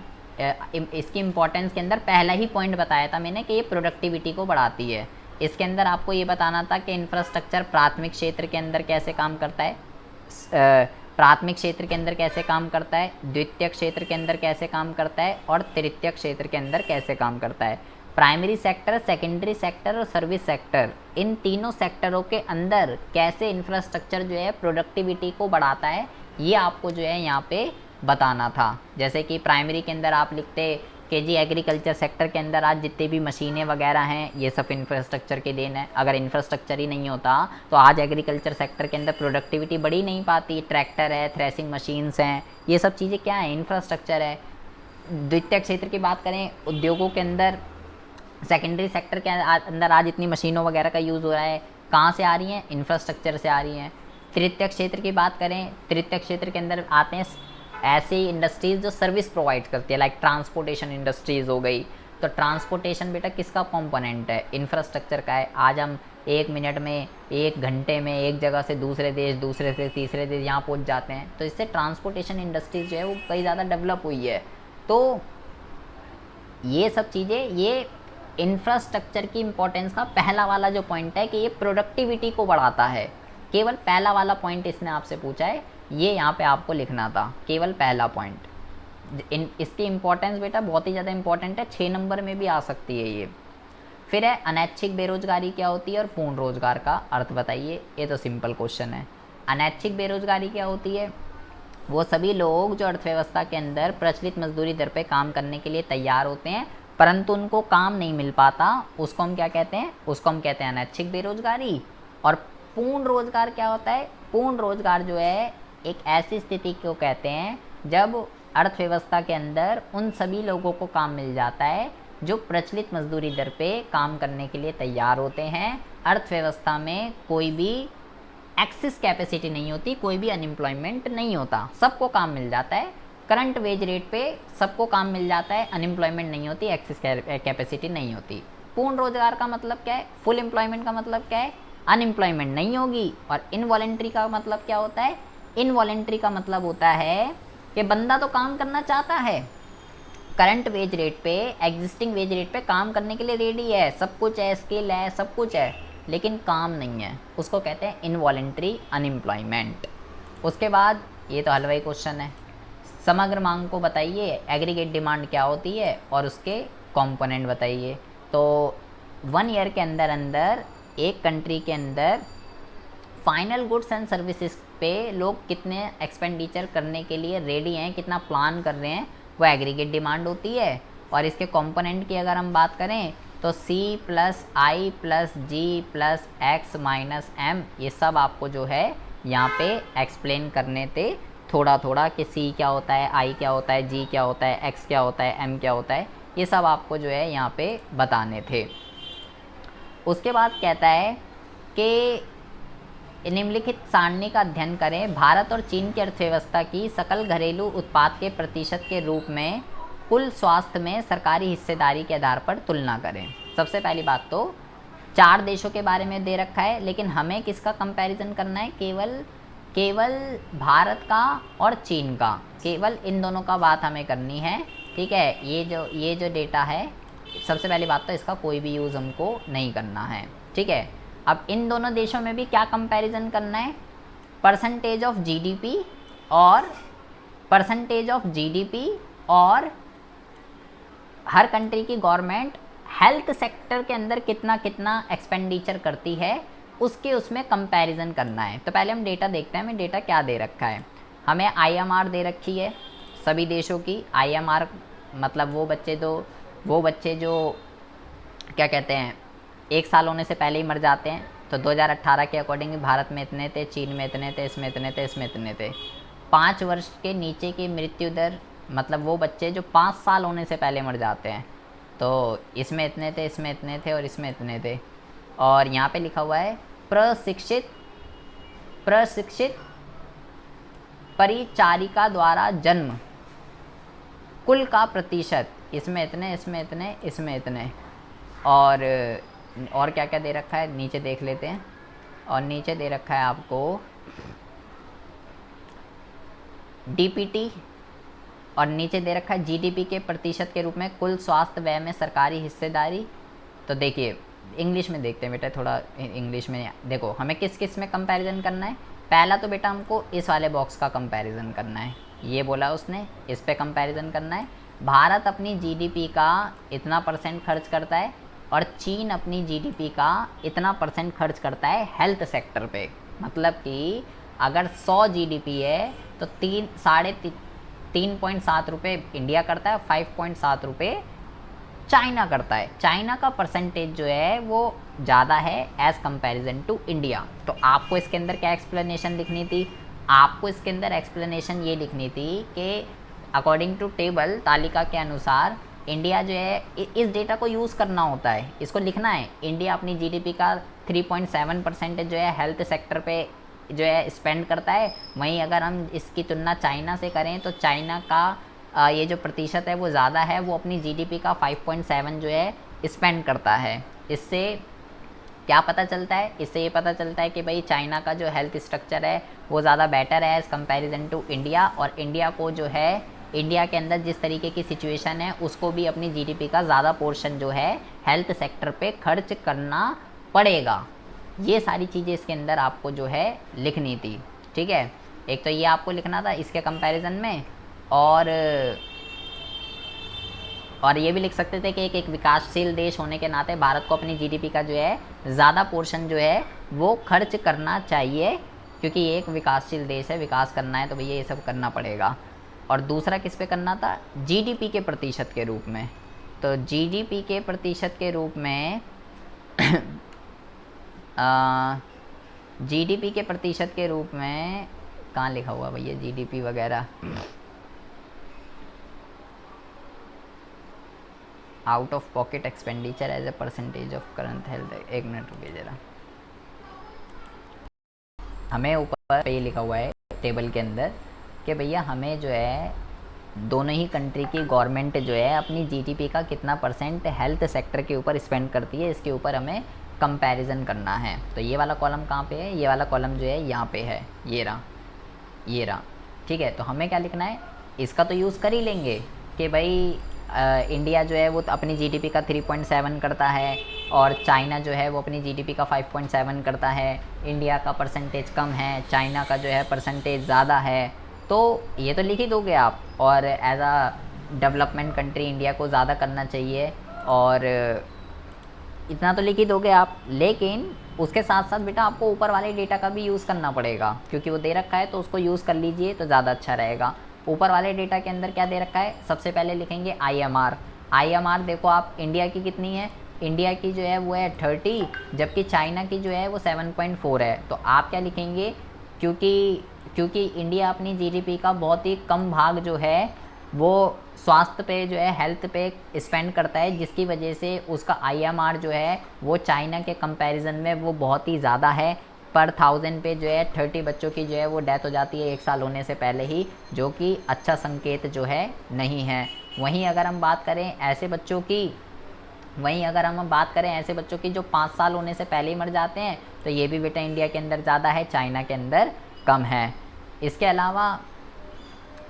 इसकी इम्पोर्टेंस के अंदर पहला ही पॉइंट बताया था मैंने कि ये प्रोडक्टिविटी को बढ़ाती है। इसके अंदर आपको ये बताना था कि इंफ्रास्ट्रक्चर प्राथमिक क्षेत्र के अंदर कैसे काम करता है, प्राथमिक क्षेत्र के अंदर कैसे काम करता है, द्वितीयक क्षेत्र के अंदर कैसे काम करता है, और तृतीयक क्षेत्र के अंदर कैसे काम करता है। प्राइमरी सेक्टर, सेकेंडरी सेक्टर और सर्विस सेक्टर, इन तीनों सेक्टरों के अंदर कैसे इंफ्रास्ट्रक्चर जो है प्रोडक्टिविटी को बढ़ाता है, ये आपको जो है यहाँ पे बताना था। जैसे कि प्राइमरी के अंदर आप लिखते कि जी एग्रीकल्चर सेक्टर के अंदर आज जितने भी मशीनें वगैरह हैं ये सब इंफ्रास्ट्रक्चर के देन है। अगर इंफ्रास्ट्रक्चर ही नहीं होता तो आज एग्रीकल्चर सेक्टर के अंदर प्रोडक्टिविटी बढ़ ही नहीं पाती। ट्रैक्टर है, थ्रेसिंग मशीन्स हैं, ये सब चीज़ें क्या है? इंफ्रास्ट्रक्चर है। द्वितीय क्षेत्र की बात करें, उद्योगों के अंदर, सेकेंडरी सेक्टर के अंदर आज इतनी मशीनों वगैरह का यूज़ हो रहा है, कहाँ से आ रही हैं? इंफ्रास्ट्रक्चर से आ रही हैं। तृतीय क्षेत्र की बात करें, तृतीय क्षेत्र के अंदर आते हैं ऐसी इंडस्ट्रीज़ जो सर्विस प्रोवाइड करती है, लाइक ट्रांसपोर्टेशन इंडस्ट्रीज़ हो गई। तो ट्रांसपोर्टेशन बेटा किसका कंपोनेंट है? इंफ्रास्ट्रक्चर का है। आज हम 1 मिनट में, 1 घंटे में एक जगह से दूसरे देश, दूसरे से तीसरे देश यहाँ पहुँच जाते हैं। तो इससे ट्रांसपोर्टेशन इंडस्ट्रीज जो है वो कई ज़्यादा डेवलप हुई है। तो ये सब चीज़ें, ये इंफ्रास्ट्रक्चर की इम्पोर्टेंस का पहला वाला जो पॉइंट है कि ये प्रोडक्टिविटी को बढ़ाता है। केवल पहला वाला पॉइंट इसने आपसे पूछा है, ये यहाँ पे आपको लिखना था, केवल पहला पॉइंट। इसकी इम्पोर्टेंस बेटा बहुत ही ज़्यादा इम्पोर्टेंट है, 6 नंबर में भी आ सकती है ये। फिर है अनैच्छिक बेरोजगारी क्या होती है और पूर्ण रोजगार का अर्थ बताइए। ये तो सिंपल क्वेश्चन है। अनैच्छिक बेरोजगारी क्या होती है? वो सभी लोग जो अर्थव्यवस्था के अंदर प्रचलित मजदूरी दर पे काम करने के लिए तैयार होते हैं परंतु उनको काम नहीं मिल पाता, उसको हम क्या कहते हैं? उसको हम कहते हैं अनैच्छिक बेरोजगारी। और पूर्ण रोजगार क्या होता है? पूर्ण रोजगार जो है एक ऐसी स्थिति को कहते हैं जब अर्थव्यवस्था के अंदर उन सभी लोगों को काम मिल जाता है जो प्रचलित मजदूरी दर पे काम करने के लिए तैयार होते हैं। अर्थव्यवस्था में कोई भी एक्सेस कैपेसिटी नहीं होती, कोई भी अनएम्प्लॉयमेंट नहीं होता, सबको काम मिल जाता है। करंट वेज रेट पे सबको काम मिल जाता है, अनएम्प्लॉयमेंट नहीं होती, एक्सेस कैपेसिटी नहीं होती। पूर्ण रोजगार का मतलब क्या है? फुल एम्प्लॉयमेंट का मतलब क्या है? अनएम्प्लॉयमेंट नहीं होगी। और इनवॉलेंट्री का मतलब क्या होता है? इनवॉलेंट्री का मतलब होता है कि बंदा तो काम करना चाहता है, करंट वेज रेट पे, एग्जिस्टिंग वेज रेट पे काम करने के लिए रेडी है, सब कुछ है, स्किल है, सब कुछ है, लेकिन काम नहीं है, उसको कहते हैं इनवॉलेंट्री अनएम्प्लॉयमेंट। उसके बाद ये तो हलवाई क्वेश्चन है, समग्र मांग को बताइए, एग्रीगेट डिमांड क्या होती है और उसके कंपोनेंट बताइए। तो 1 ईयर के अंदर अंदर एक कंट्री के अंदर फाइनल गुड्स एंड सर्विसेज पे लोग कितने एक्सपेंडिचर करने के लिए रेडी हैं, कितना प्लान कर रहे हैं, वो एग्रीगेट डिमांड होती है। और इसके कंपोनेंट की अगर हम बात करें तो C + I + G + X - M, ये सब आपको जो है यहाँ पे एक्सप्लेन करने थे थोड़ा थोड़ा कि C क्या होता है, I क्या होता है, G क्या होता है, X क्या होता है, M क्या होता है, ये सब आपको जो है यहाँ पे बताने थे। उसके बाद कहता है कि निम्नलिखित सारणी का अध्ययन करें, भारत और चीन की अर्थव्यवस्था की सकल घरेलू उत्पाद के प्रतिशत के रूप में कुल स्वास्थ्य में सरकारी हिस्सेदारी के आधार पर तुलना करें। सबसे पहली बात तो 4 देशों के बारे में दे रखा है, लेकिन हमें किसका कंपैरिजन करना है? केवल भारत का और चीन का। केवल इन दोनों का बात हमें करनी है, ठीक है। ये जो डेटा है, सबसे पहली बात तो इसका कोई भी यूज़ हमको नहीं करना है, ठीक है। अब इन दोनों देशों में भी क्या कंपैरिजन करना है, परसेंटेज ऑफ जीडीपी और हर कंट्री की गवर्नमेंट हेल्थ सेक्टर के अंदर कितना कितना एक्सपेंडिचर करती है, उसमें कंपैरिजन करना है। तो पहले हम डेटा देखते हैं, हमें डेटा क्या दे रखा है। हमें आईएमआर दे रखी है सभी देशों की। आईएमआर मतलब वो बच्चे जो क्या कहते हैं 1 साल होने से पहले ही मर जाते हैं। तो 2018 के अकॉर्डिंग भारत में इतने थे, चीन में इतने थे, इसमें इतने थे, इसमें इतने थे। 5 वर्ष के नीचे की मृत्यु दर मतलब वो बच्चे जो 5 साल होने से पहले मर जाते हैं, तो इसमें इतने थे, इसमें इतने थे और इसमें इतने थे। और यहाँ पे लिखा हुआ है प्रशिक्षित परिचारिका द्वारा जन्म कुल का प्रतिशत, इसमें इतने, इसमें इतने, इसमें इतने। और क्या क्या दे रखा है नीचे देख लेते हैं। और नीचे दे रखा है आपको डीपीटी, और नीचे दे रखा है जीडीपी के प्रतिशत के रूप में कुल स्वास्थ्य व्यय में सरकारी हिस्सेदारी। तो देखिए इंग्लिश में देखते हैं बेटा, थोड़ा इंग्लिश में देखो हमें किस किस में कंपैरिजन करना है। पहला तो बेटा हमको इस वाले बॉक्स का कंपैरिजन करना है, ये बोला उसने, इस पे कंपैरिजन करना है। भारत अपनी जीडीपी का इतना % खर्च करता है और चीन अपनी जीडीपी का इतना % खर्च करता है हेल्थ सेक्टर पे। मतलब कि अगर 100 जीडीपी है तो 3.7 रुपये इंडिया करता है, 5.7 रुपये चाइना करता है। चाइना का परसेंटेज जो है वो ज़्यादा है एज़ कंपैरिजन टू इंडिया। तो आपको इसके अंदर क्या एक्सप्लेनेशन लिखनी थी, आपको इसके अंदर एक्सप्लेनेशन ये लिखनी थी कि अकॉर्डिंग टू टेबल, तालिका के अनुसार इंडिया जो है इस डेटा को यूज़ करना होता है, इसको लिखना है। इंडिया अपनी जीडीपी का 3.7% जो है हेल्थ सेक्टर पे जो है स्पेंड करता है। वहीं अगर हम इसकी तुलना चाइना से करें तो चाइना का ये जो प्रतिशत है वो ज़्यादा है, वो अपनी जीडीपी का 5.7 जो है स्पेंड करता है। इससे क्या पता चलता है, इससे ये पता चलता है कि भाई चाइना का जो हेल्थ स्ट्रक्चर है वो ज़्यादा बेटर है एज़ कंपैरिजन टू इंडिया। और इंडिया को जो है, इंडिया के अंदर जिस तरीके की सिचुएशन है उसको भी अपनी जीडीपी का ज़्यादा पोर्शन जो है हेल्थ सेक्टर पे खर्च करना पड़ेगा। ये सारी चीज़ें इसके अंदर आपको जो है लिखनी थी, ठीक है। एक तो ये आपको लिखना था इसके कंपैरिजन में, और ये भी लिख सकते थे कि एक विकासशील देश होने के नाते भारत को अपनी जीडीपी का जो है ज़्यादा पोर्शन जो है वो खर्च करना चाहिए, क्योंकि ये एक विकासशील देश है, विकास करना है तो भैया ये सब करना पड़ेगा। और दूसरा किस पे करना था, जीडीपी के प्रतिशत के रूप में। तो जीडीपी के प्रतिशत के रूप में जीडीपी के प्रतिशत के रूप में कहाँ लिखा हुआ भैया जीडीपी वगैरह, out of pocket expenditure as a percentage of current health. एक मिनट रुकिए ज़रा, हमें ऊपर पे लिखा हुआ है टेबल के अंदर कि भैया हमें जो है दोनों ही कंट्री की गवर्नमेंट जो है अपनी जीडीपी का कितना % हेल्थ सेक्टर के ऊपर स्पेंड करती है, इसके ऊपर हमें कंपैरिजन करना है। तो ये वाला कॉलम कहाँ पे है, ये वाला कॉलम जो है यहाँ पे है, ये रहा, ठीक है। तो हमें क्या लिखना है, इसका तो यूज़ कर ही लेंगे कि भाई इंडिया जो है वो अपनी जीडीपी का 3.7 करता है और चाइना जो है वो अपनी जीडीपी का 5.7 करता है। इंडिया का परसेंटेज कम है, चाइना का जो है परसेंटेज ज़्यादा है। तो ये तो लिख ही दोगे आप, और as a development country India को ज़्यादा करना चाहिए, और इतना तो लिख ही दोगे आप। लेकिन उसके साथ साथ बेटा आपको ऊपर वाले डेटा का भी यूज़ करना पड़ेगा, क्योंकि वो दे रखा है तो उसको यूज़ कर लीजिए तो ज़्यादा अच्छा रहेगा। ऊपर वाले डेटा के अंदर क्या दे रखा है, सबसे पहले लिखेंगे आईएमआर देखो आप, इंडिया की कितनी है, इंडिया की जो है वो है 30, जबकि चाइना की जो है वो 7.4 है। तो आप क्या लिखेंगे, क्योंकि इंडिया अपनी जीडीपी का बहुत ही कम भाग जो है वो स्वास्थ्य पे जो है हेल्थ पे स्पेंड करता है, जिसकी वजह से उसका आईएमआर जो है वो चाइना के कंपैरिजन में वो बहुत ही ज़्यादा है। पर 1000 पे जो है 30 बच्चों की जो है वो डेथ हो जाती है 1 साल होने से पहले ही, जो कि अच्छा संकेत जो है नहीं है। वहीं अगर हम बात करें ऐसे बच्चों की जो 5 साल होने से पहले ही मर जाते हैं, तो ये भी बेटा इंडिया के अंदर ज़्यादा है, चाइना के अंदर कम है। इसके अलावा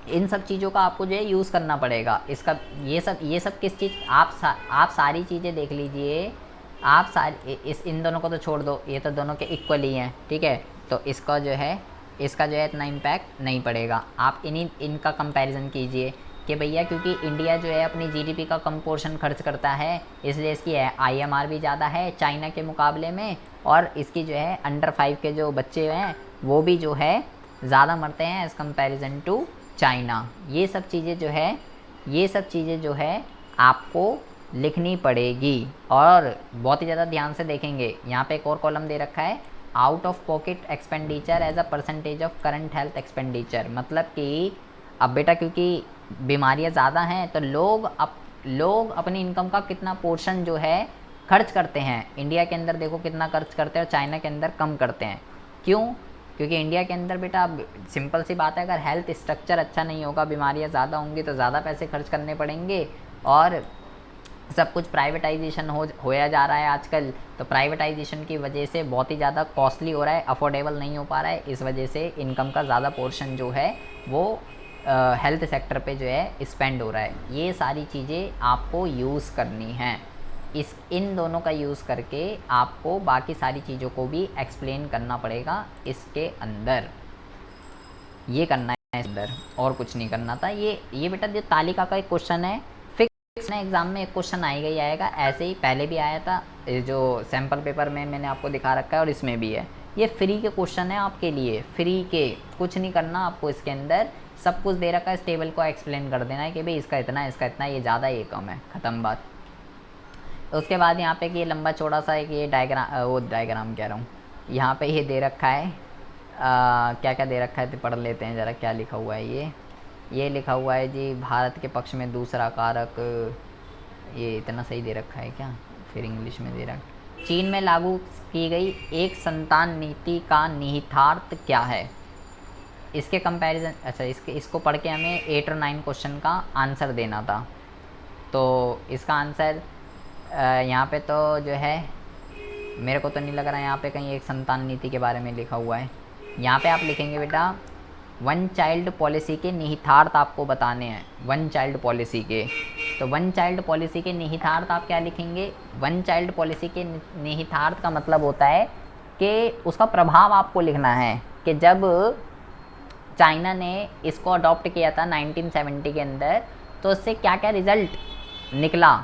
इन सब चीज़ों का आपको जो है यूज़ करना पड़ेगा। इसका ये सब किस चीज़, आप सारी चीज़ें देख लीजिए। आप सारी इन दोनों को तो छोड़ दो, ये तो दोनों के इक्वल ही हैं, ठीक है। तो इसका जो है इतना इम्पैक्ट नहीं पड़ेगा। आप इनका कंपैरिजन कीजिए कि भैया क्योंकि इंडिया जो है अपनी जीडीपी का कम पोर्शन खर्च करता है, इसलिए इसकी आईएमआर भी ज़्यादा है चाइना के मुकाबले में, और इसकी जो है अंडर 5 के जो बच्चे हैं वो भी जो है ज़्यादा मरते हैं एज़ कंपैरिजन टू चाइना। ये सब चीज़ें जो है आपको लिखनी पड़ेगी, और बहुत ही ज़्यादा ध्यान से देखेंगे। यहाँ पे एक और कॉलम दे रखा है, out of pocket expenditure as a percentage of current health expenditure. मतलब कि अब बेटा क्योंकि बीमारियाँ ज़्यादा हैं तो लोग अपनी इनकम का कितना पोर्शन जो है खर्च करते हैं। इंडिया के अंदर देखो कितना खर्च करते हैं और चाइना के अंदर कम करते हैं। क्यों? क्योंकि इंडिया के अंदर बेटा सिंपल सी बात है, अगर हेल्थ स्ट्रक्चर अच्छा नहीं होगा, बीमारियाँ ज़्यादा होंगी तो ज़्यादा पैसे खर्च करने पड़ेंगे, और सब कुछ प्राइवेटाइजेशन होया जा रहा है आजकल। तो प्राइवेटाइजेशन की वजह से बहुत ही ज़्यादा कॉस्टली हो रहा है, अफोर्डेबल नहीं हो पा रहा है। इस वजह से इनकम का ज़्यादा पोर्शन जो है वो हेल्थ सेक्टर पे जो है स्पेंड हो रहा है। ये सारी चीज़ें आपको यूज़ करनी हैं। इन दोनों का यूज़ करके आपको बाकी सारी चीज़ों को भी एक्सप्लेन करना पड़ेगा इसके अंदर। ये करना है इसके अंदर, और कुछ नहीं करना था। ये बेटा जो तालिका का एक क्वेश्चन है, फिक्स ना एग्ज़ाम में एक क्वेश्चन आएगा ही आएगा, ऐसे ही पहले भी आया था, जो सैम्पल पेपर में मैंने आपको दिखा रखा है और इसमें भी है। ये फ्री के क्वेश्चन है आपके लिए, फ्री के, कुछ नहीं करना आपको। इसके अंदर सब कुछ दे रखा है, इस टेबल को एक्सप्लेन कर देना है कि भाई इसका इतना, इसका इतना, ये ज़्यादा, ये कम है, ख़त्म बात। उसके बाद यहाँ पे कि ये लंबा चौड़ा सा एक ये डायग्राम कह रहा हूँ, यहाँ पे ये दे रखा है, क्या क्या दे रखा है तो पढ़ लेते हैं ज़रा, क्या लिखा हुआ है। ये लिखा हुआ है जी, भारत के पक्ष में दूसरा कारक, ये इतना सही दे रखा है क्या, फिर इंग्लिश में दे रखा है। चीन में लागू की गई एक संतान नीति का निहितार्थ क्या है? इसके कंपैरिजन, अच्छा इसको पढ़ के हमें 8 और 9 क्वेश्चन का आंसर देना था। तो इसका आंसर यहाँ पे तो जो है मेरे को तो नहीं लग रहा है यहाँ पे कहीं एक संतान नीति के बारे में लिखा हुआ है। यहाँ पे आप लिखेंगे बेटा वन चाइल्ड पॉलिसी के निहितार्थ आपको बताने हैं, वन चाइल्ड पॉलिसी के। तो वन चाइल्ड पॉलिसी के निहितार्थ आप क्या लिखेंगे? वन चाइल्ड पॉलिसी के निहितार्थ का मतलब होता है कि उसका प्रभाव आपको लिखना है कि जब चाइना ने इसको अडॉप्ट किया था 1970 के अंदर, तो उससे क्या क्या रिज़ल्ट निकला।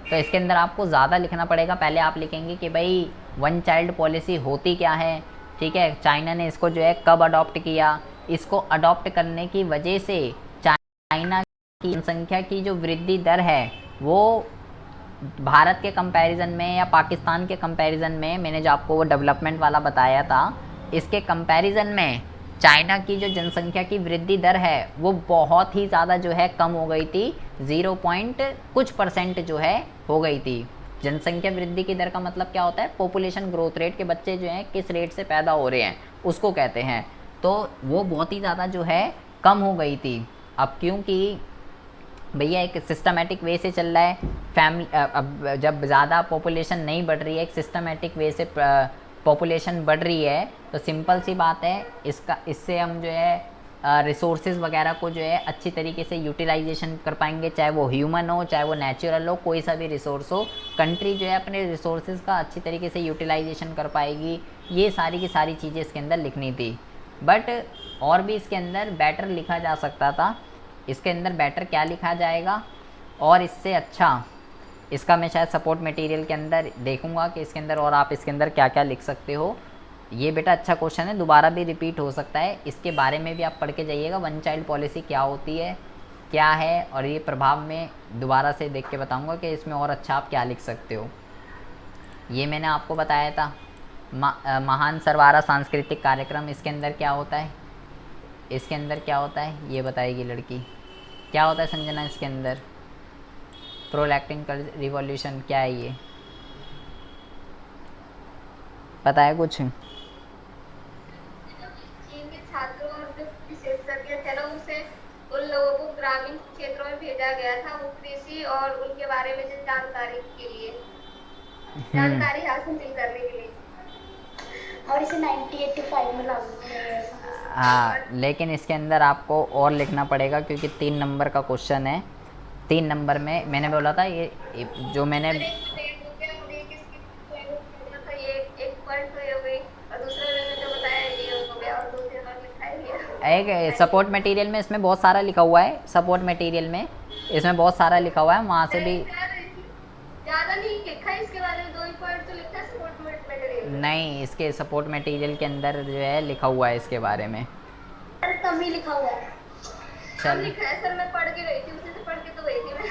तो इसके अंदर आपको ज़्यादा लिखना पड़ेगा। पहले आप लिखेंगे कि भाई वन चाइल्ड पॉलिसी होती क्या है, ठीक है, चाइना ने इसको जो है कब अडॉप्ट किया, इसको अडॉप्ट करने की वजह से चाइना की जनसंख्या की जो वृद्धि दर है वो भारत के कंपैरिजन में या पाकिस्तान के कंपैरिजन में, मैंने जो आपको वो डेवलपमेंट वाला बताया था, इसके कंपैरिजन में चाइना की जो जनसंख्या की वृद्धि दर है वो बहुत ही ज़्यादा जो है कम हो गई थी, 0 पॉइंट कुछ % जो है हो गई थी। जनसंख्या वृद्धि की दर का मतलब क्या होता है? पॉपुलेशन ग्रोथ रेट के बच्चे जो हैं किस रेट से पैदा हो रहे हैं उसको कहते हैं। तो वो बहुत ही ज़्यादा जो है कम हो गई थी। अब क्योंकि भैया एक सिस्टमेटिक वे से चल रहा है फैमिली, अब जब ज़्यादा पॉपुलेशन नहीं बढ़ रही है, एक सिस्टमेटिक वे से पॉपुलेशन बढ़ रही है, तो सिंपल सी बात है इससे हम जो है रिसोर्सेज वगैरह को जो है अच्छी तरीके से यूटिलाइजेशन कर पाएंगे, चाहे वो ह्यूमन हो चाहे वो नेचुरल हो, कोई सा भी रिसोर्स हो, कंट्री जो है अपने रिसोर्सेज का अच्छी तरीके से यूटिलाइजेशन कर पाएगी। ये सारी की सारी चीज़ें इसके अंदर लिखनी थी, बट और भी इसके अंदर बेटर लिखा जा सकता था। इसके अंदर बेटर क्या लिखा जाएगा और इससे अच्छा, इसका मैं शायद सपोर्ट मटेरियल के अंदर देखूंगा कि इसके अंदर और आप इसके अंदर क्या क्या लिख सकते हो। ये बेटा अच्छा क्वेश्चन है, दोबारा भी रिपीट हो सकता है, इसके बारे में भी आप पढ़ के जाइएगा। वन चाइल्ड पॉलिसी क्या होती है, क्या है, और ये प्रभाव में दोबारा से देख के बताऊंगा कि इसमें और अच्छा आप क्या लिख सकते हो। ये मैंने आपको बताया था महान सरवारा सांस्कृतिक कार्यक्रम, इसके अंदर क्या होता है, इसके अंदर क्या होता है ये बताएगी लड़की। क्या होता है संजना इसके अंदर? प्रोलैक्टिन रिवॉल्यूशन क्या है ये पता है कुछ? चीन के छात्रों और जो विशेषज्ञ थे ना, उनसे उन लोगों को ग्रामीण क्षेत्रों में भेजा गया था, वो कृषि और उनके बारे में जानकारी के लिए, जानकारी हासिल करने के लिए। और इसे 1985 में लागू किया गया था। हाँ, लेकिन इसके अंदर आपको और लिखना पड़ेगा क्योंकि 3 नंबर का क्वेश्चन है। 3 नंबर में मैंने बोला था ये जो मैंने सर एक तो डेट हो गया और एक इसकी जो था ये एक पॉइंट तो ये हो गई और दूसरा मैंने जो बताया ये हो गया और दूसरे बार लिखा है ये। एक सपोर्ट मटेरियल में इसमें बहुत सारा लिखा हुआ है, सपोर्ट मटेरियल में इसमें बहुत सारा लिखा हुआ है, वहाँ से भी ज्यादा नहीं लिखा है इसके बारे में, 2 ही पॉइंट तो लिखा है सपोर्ट मटेरियल। नहीं, इसके सपोर्ट मटेरियल के अंदर जो है लिखा हुआ है इसके बारे में। सर कम ही लिखा हुआ है। कम चल, लिखा है सर, मैं पढ़ के गई थी, उसी से पढ़ के तो गई थी मैं।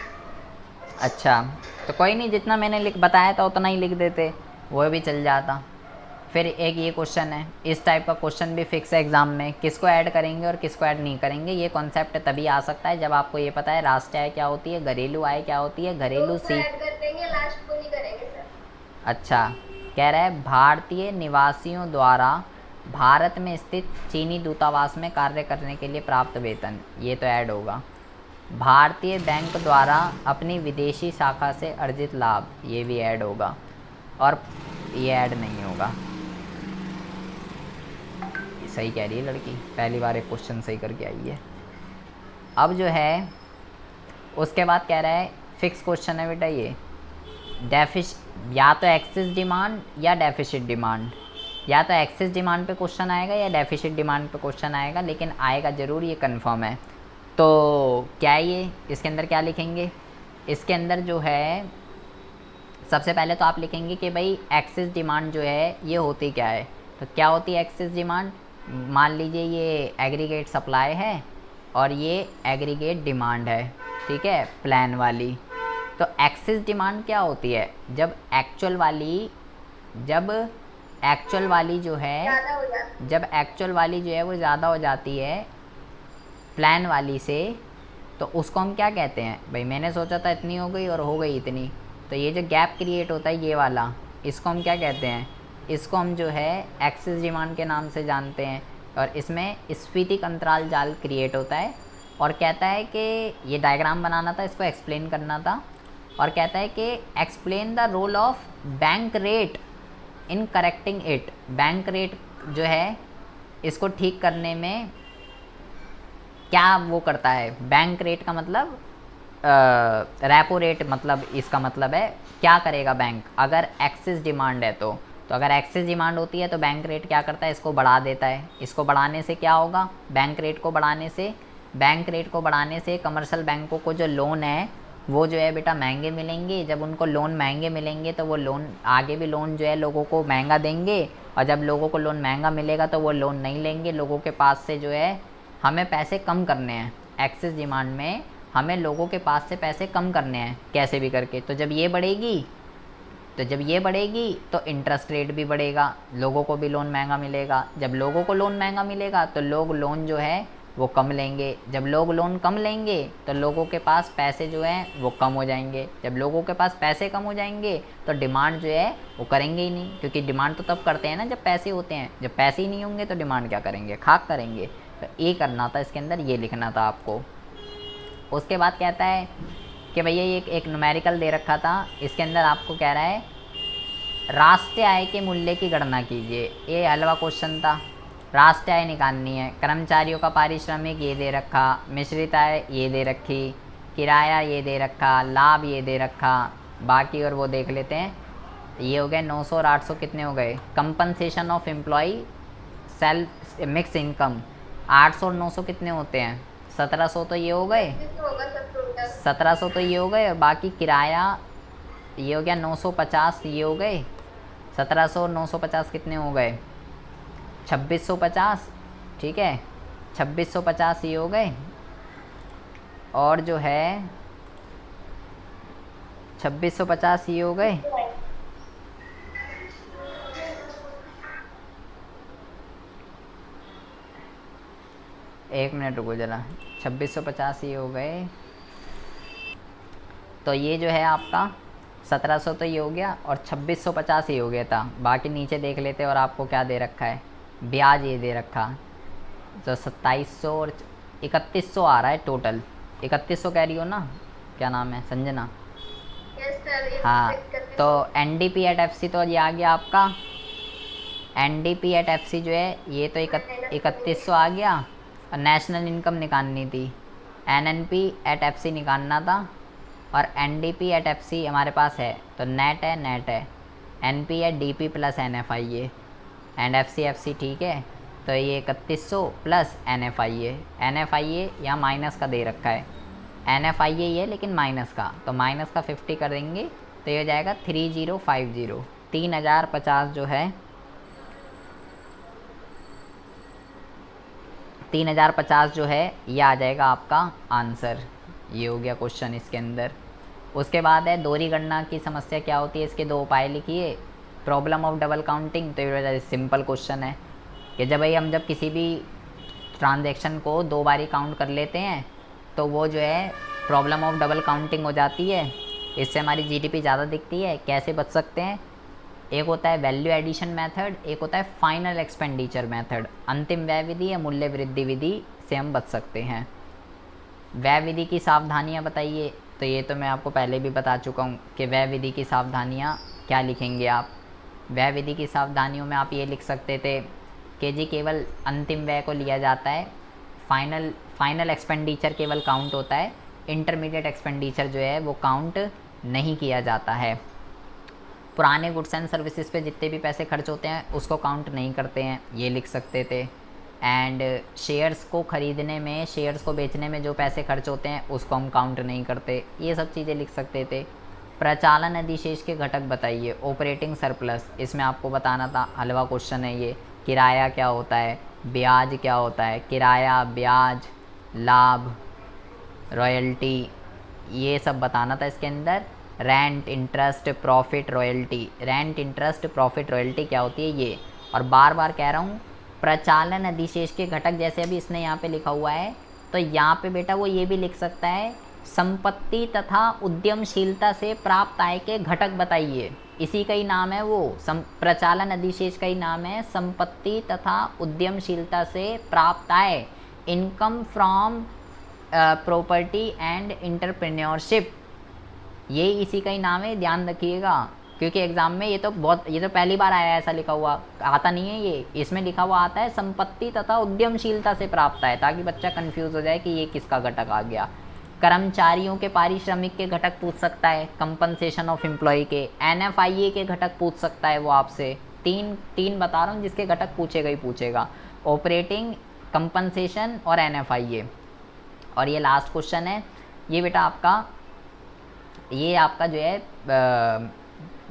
अच्छा, तो कोई नहीं, जितना मैंने लिख बताया था उतना ही लिख देते, वो भी चल जाता। फिर एक ये क्वेश्चन है, इस टाइप का क्वेश्चन भी फिक्स है एग्ज़ाम में, किसको ऐड करेंगे और किसको ऐड नहीं करेंगे। ये कॉन्सेप्ट तभी आ सकता है जब आपको ये पता है राष्ट्रीय आय क्या होती है, घरेलू आय क्या होती है, घरेलू सी। ऐड कर देंगे, लास्ट को नहीं करेंगे सर। अच्छा, कह रहा है भारतीय निवासियों द्वारा भारत में स्थित चीनी दूतावास में कार्य करने के लिए प्राप्त वेतन, ये तो ऐड होगा। भारतीय बैंक द्वारा अपनी विदेशी शाखा से अर्जित लाभ, ये भी ऐड होगा। और ये ऐड नहीं होगा। सही कह रही है लड़की, पहली बार एक क्वेश्चन सही करके आई है। अब जो है उसके बाद कह रहा है फिक्स क्वेश्चन है बेटा ये, या तो एक्सेस डिमांड या डेफिसिट डिमांड, या तो एक्सेस डिमांड पे क्वेश्चन आएगा या डेफिसिट डिमांड पे क्वेश्चन आएगा, लेकिन आएगा ज़रूर, ये कंफर्म है। तो क्या ये इसके अंदर क्या लिखेंगे, इसके अंदर जो है सबसे पहले तो आप लिखेंगे कि भाई एक्सेस डिमांड जो है ये होती क्या है। तो क्या होती है एक्सेस डिमांड, मान लीजिए ये एग्रीगेट सप्लाई है और ये एग्रीगेट डिमांड है, ठीक है, प्लान वाली। तो एक्सेस डिमांड क्या होती है, जब एक्चुअल वाली जो है, ज्यादा हो जाता जब एक्चुअल वाली जो है वो ज़्यादा हो जाती है प्लान वाली से, तो उसको हम क्या कहते हैं, भाई मैंने सोचा था इतनी हो गई और हो गई इतनी, तो ये जो गैप क्रिएट होता है ये वाला, इसको हम क्या कहते हैं, इसको हम जो है एक्सेस डिमांड के नाम से जानते हैं। और इसमें स्फीतिक अंतराल जाल क्रिएट होता है और कहता है कि ये डायग्राम बनाना था, इसको एक्सप्लेन करना था, और कहता है कि explain the role of bank rate in correcting it. Bank rate जो है इसको ठीक करने में क्या वो करता है, बैंक रेट का मतलब रेपो रेट, मतलब इसका मतलब है क्या करेगा बैंक अगर एक्सेस डिमांड है तो अगर एक्सेस डिमांड होती है तो बैंक रेट क्या करता है, इसको बढ़ा देता है। इसको बढ़ाने से क्या होगा, बैंक रेट को बढ़ाने से कमर्शियल बैंकों को जो लोन है वो जो है बेटा महंगे मिलेंगे। जब उनको लोन महंगे मिलेंगे तो वो लोन आगे भी लोन जो है लोगों को महंगा देंगे, और जब लोगों को लोन महंगा मिलेगा तो वो लोन नहीं लेंगे, लोगों के पास से जो है हमें पैसे कम करने हैं। एक्सेस डिमांड में हमें लोगों के पास से पैसे कम करने हैं कैसे भी करके। तो जब ये बढ़ेगी तो इंटरेस्ट रेट भी बढ़ेगा, लोगों को भी लोन महंगा मिलेगा। जब लोगों को लोन महंगा मिलेगा तो लोग लोन जो है वो कम लेंगे। जब लोग लोन कम लेंगे तो लोगों के पास पैसे जो हैं वो कम हो जाएंगे। जब लोगों के पास पैसे कम हो जाएंगे तो डिमांड जो है वो करेंगे ही नहीं, क्योंकि डिमांड तो तब करते हैं ना जब पैसे होते हैं। जब पैसे ही नहीं होंगे तो डिमांड क्या करेंगे, खाक करेंगे। तो ये करना था इसके अंदर, ये लिखना था आपको। उसके बाद कहता है कि भैया ये एक न्यूमेरिकल दे रखा था, इसके अंदर आपको कह रहा है राष्ट्रीय आय के मूल्य की गणना कीजिए। ये हलवा क्वेश्चन था, राष्ट्रीय आय निकालनी है। कर्मचारियों का पारिश्रमिक ये दे रखा, मिश्रित आय ये दे रखी, किराया ये दे रखा, लाभ ये दे रखा, बाकी और वो देख लेते हैं। ये हो गए 900 और 800 कितने हो गए, compensation of employ self mix income. 800 और 900 कितने होते हैं, 1700 तो ये हो गए, 1700 तो ये हो गए, और बाकी किराया ये हो गया 950, ये हो गए 1700 और 950 कितने हो गए, 2650, ठीक है 2650 ये हो गए। और जो है 2650 ये हो गए। एक मिनट रुको जरा, 2650 ये हो गए। तो ये जो है आपका 1700 तो ये हो गया और 2650 ये हो गया था। बाकी नीचे देख लेते और आपको क्या दे रखा है, ब्याज ये दे रखा, तो 2700 और 3100 आ रहा है टोटल। 3100 कह रही हो ना, क्या नाम है, संजना? Yes sir. हाँ, तो NDP@FC तो ये आ गया आपका, NDP एट FC जो है ये तो 3100 आ गया, और नेशनल इनकम निकालनी थी, NNP एट FC निकालना था, और NDP एट FC हमारे पास है तो नेट है, NP at DP plus NFIA and FC ठीक है। तो ये 3100 प्लस NFIA यहाँ माइनस का दे रखा है, NFIA ये लेकिन माइनस का, तो माइनस का 50 कर देंगे तो ये हो जाएगा 3050, 3050 जो है 3050 जो है ये आ जाएगा आपका आंसर। ये हो गया क्वेश्चन इसके अंदर। उसके बाद है दोहरी गणना की समस्या क्या होती है, इसके दो उपाय लिखिए। प्रॉब्लम ऑफ डबल काउंटिंग, तो ये सिंपल क्वेश्चन है कि जब किसी भी ट्रांजैक्शन को दो बारी काउंट कर लेते हैं तो वो जो है प्रॉब्लम ऑफ डबल काउंटिंग हो जाती है, इससे हमारी GDP ज़्यादा दिखती है। कैसे बच सकते हैं, एक होता है वैल्यू एडिशन मेथड, एक होता है फाइनल एक्सपेंडिचर मेथड। अंतिम व्यय विधि या मूल्य वृद्धि विधि से हम बच सकते हैं। व्यय विधि की सावधानियां बताइए, तो ये तो मैं आपको पहले भी बता चुका हूँ कि व्यय विधि की सावधानियां क्या लिखेंगे आप। व्यय विधि की सावधानियों में आप ये लिख सकते थे कि जी केवल अंतिम व्यय को लिया जाता है, फाइनल एक्सपेंडिचर केवल काउंट होता है, इंटरमीडिएट एक्सपेंडिचर जो है वो काउंट नहीं किया जाता है। पुराने गुड्स एंड सर्विसेज पे जितने भी पैसे खर्च होते हैं उसको काउंट नहीं करते हैं, ये लिख सकते थे। एंड शेयर्स को ख़रीदने में, शेयर्स को बेचने में जो पैसे खर्च होते हैं उसको हम काउंट नहीं करते, ये सब चीज़ें लिख सकते थे। प्रचालन अधिशेष के घटक बताइए, ऑपरेटिंग सरप्लस, इसमें आपको बताना था, हलवा क्वेश्चन है ये। किराया क्या होता है, ब्याज क्या होता है, किराया, ब्याज, लाभ, रॉयल्टी, ये सब बताना था इसके अंदर। Rent, interest, profit, royalty, rent, interest, profit, royalty क्या होती है ये। और बार बार कह रहा हूँ प्रचालन अधिशेष के घटक, जैसे अभी इसने यहाँ पे लिखा हुआ है तो यहाँ पे बेटा वो ये भी लिख सकता है संपत्ति तथा उद्यमशीलता से प्राप्त आय के घटक बताइए, इसी का ही नाम है वो, प्रचालन अधिशेष का ही नाम है संपत्ति तथा उद्यमशीलता से प्राप्त आय, income from property and entrepreneurship, ये इसी का ही नाम है, ध्यान रखिएगा। क्योंकि एग्ज़ाम में ये तो पहली बार आया है, ऐसा लिखा हुआ आता नहीं है ये, इसमें लिखा हुआ आता है संपत्ति तथा उद्यमशीलता से प्राप्त है, ताकि बच्चा कंफ्यूज हो जाए कि ये किसका घटक आ गया। कर्मचारियों के पारिश्रमिक के घटक पूछ सकता है, कंपनसेशन ऑफ एम्प्लॉय के, NFIA के घटक पूछ सकता है वो आपसे, तीन बता रहा हूँ जिसके घटक पूछेगा ही पूछेगा, ऑपरेटिंग, कंपनसेशन और NFIA। और ये लास्ट क्वेश्चन है, ये बेटा आपका जो है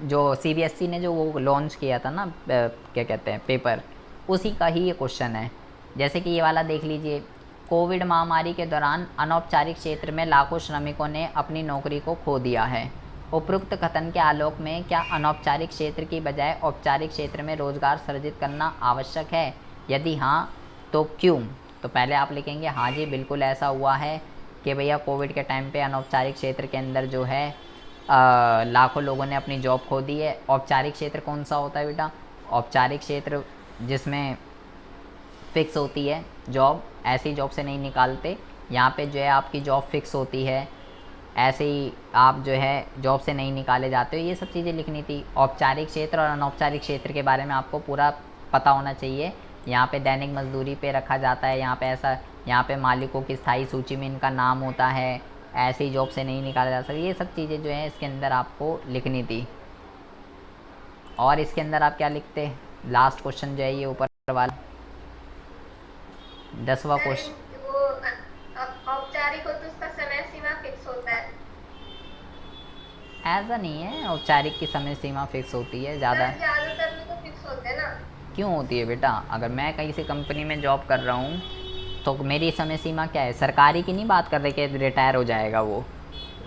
जो CBSE ने जो वो लॉन्च किया था ना, क्या कहते हैं, पेपर, उसी का ही ये क्वेश्चन है। जैसे कि ये वाला देख लीजिए, कोविड महामारी के दौरान अनौपचारिक क्षेत्र में लाखों श्रमिकों ने अपनी नौकरी को खो दिया है। उपरोक्त कथन के आलोक में क्या अनौपचारिक क्षेत्र की बजाय औपचारिक क्षेत्र में रोजगार सृजित करना आवश्यक है, यदि हाँ तो क्यों। तो पहले आप लिखेंगे हाँ जी बिल्कुल ऐसा हुआ है कि भैया कोविड के टाइम पे अनौपचारिक क्षेत्र के अंदर जो है लाखों लोगों ने अपनी जॉब खो दी है। औपचारिक क्षेत्र कौन सा होता है बेटा, औपचारिक क्षेत्र जिसमें फ़िक्स होती है जॉब, ऐसी जॉब से नहीं निकालते, यहाँ पे जो है आपकी जॉब फिक्स होती है, ऐसे ही आप जो है जॉब से नहीं निकाले जाते हो, ये सब चीज़ें लिखनी थी। औपचारिक क्षेत्र और अनौपचारिक क्षेत्र के बारे में आपको पूरा पता होना चाहिए। यहाँ पे दैनिक मजदूरी पे रखा जाता है, यहाँ पे मालिकों की स्थायी सूची में इनका नाम होता है, ऐसे ही जॉब से नहीं निकाला जा सकता, ये सब चीज़ें जो है इसके अंदर आपको लिखनी थी। और इसके अंदर आप क्या लिखते, लास्ट क्वेश्चन जो है ये ऊपर वाला 10वां क्वेश्चन, वो औपचारिक हो तो उसका समय सीमा फिक्स होता है। ऐसा नहीं है, औपचारिक की समय सीमा फिक्स होती है, ज़्यादातर में तो फिक्स होते हैं ना। क्यों होती है बेटा, अगर मैं कहीं से कंपनी में जॉब कर रहा हूँ तो मेरी समय सीमा क्या है, सरकारी की नहीं बात कर रहे कि रिटायर हो जाएगा वो,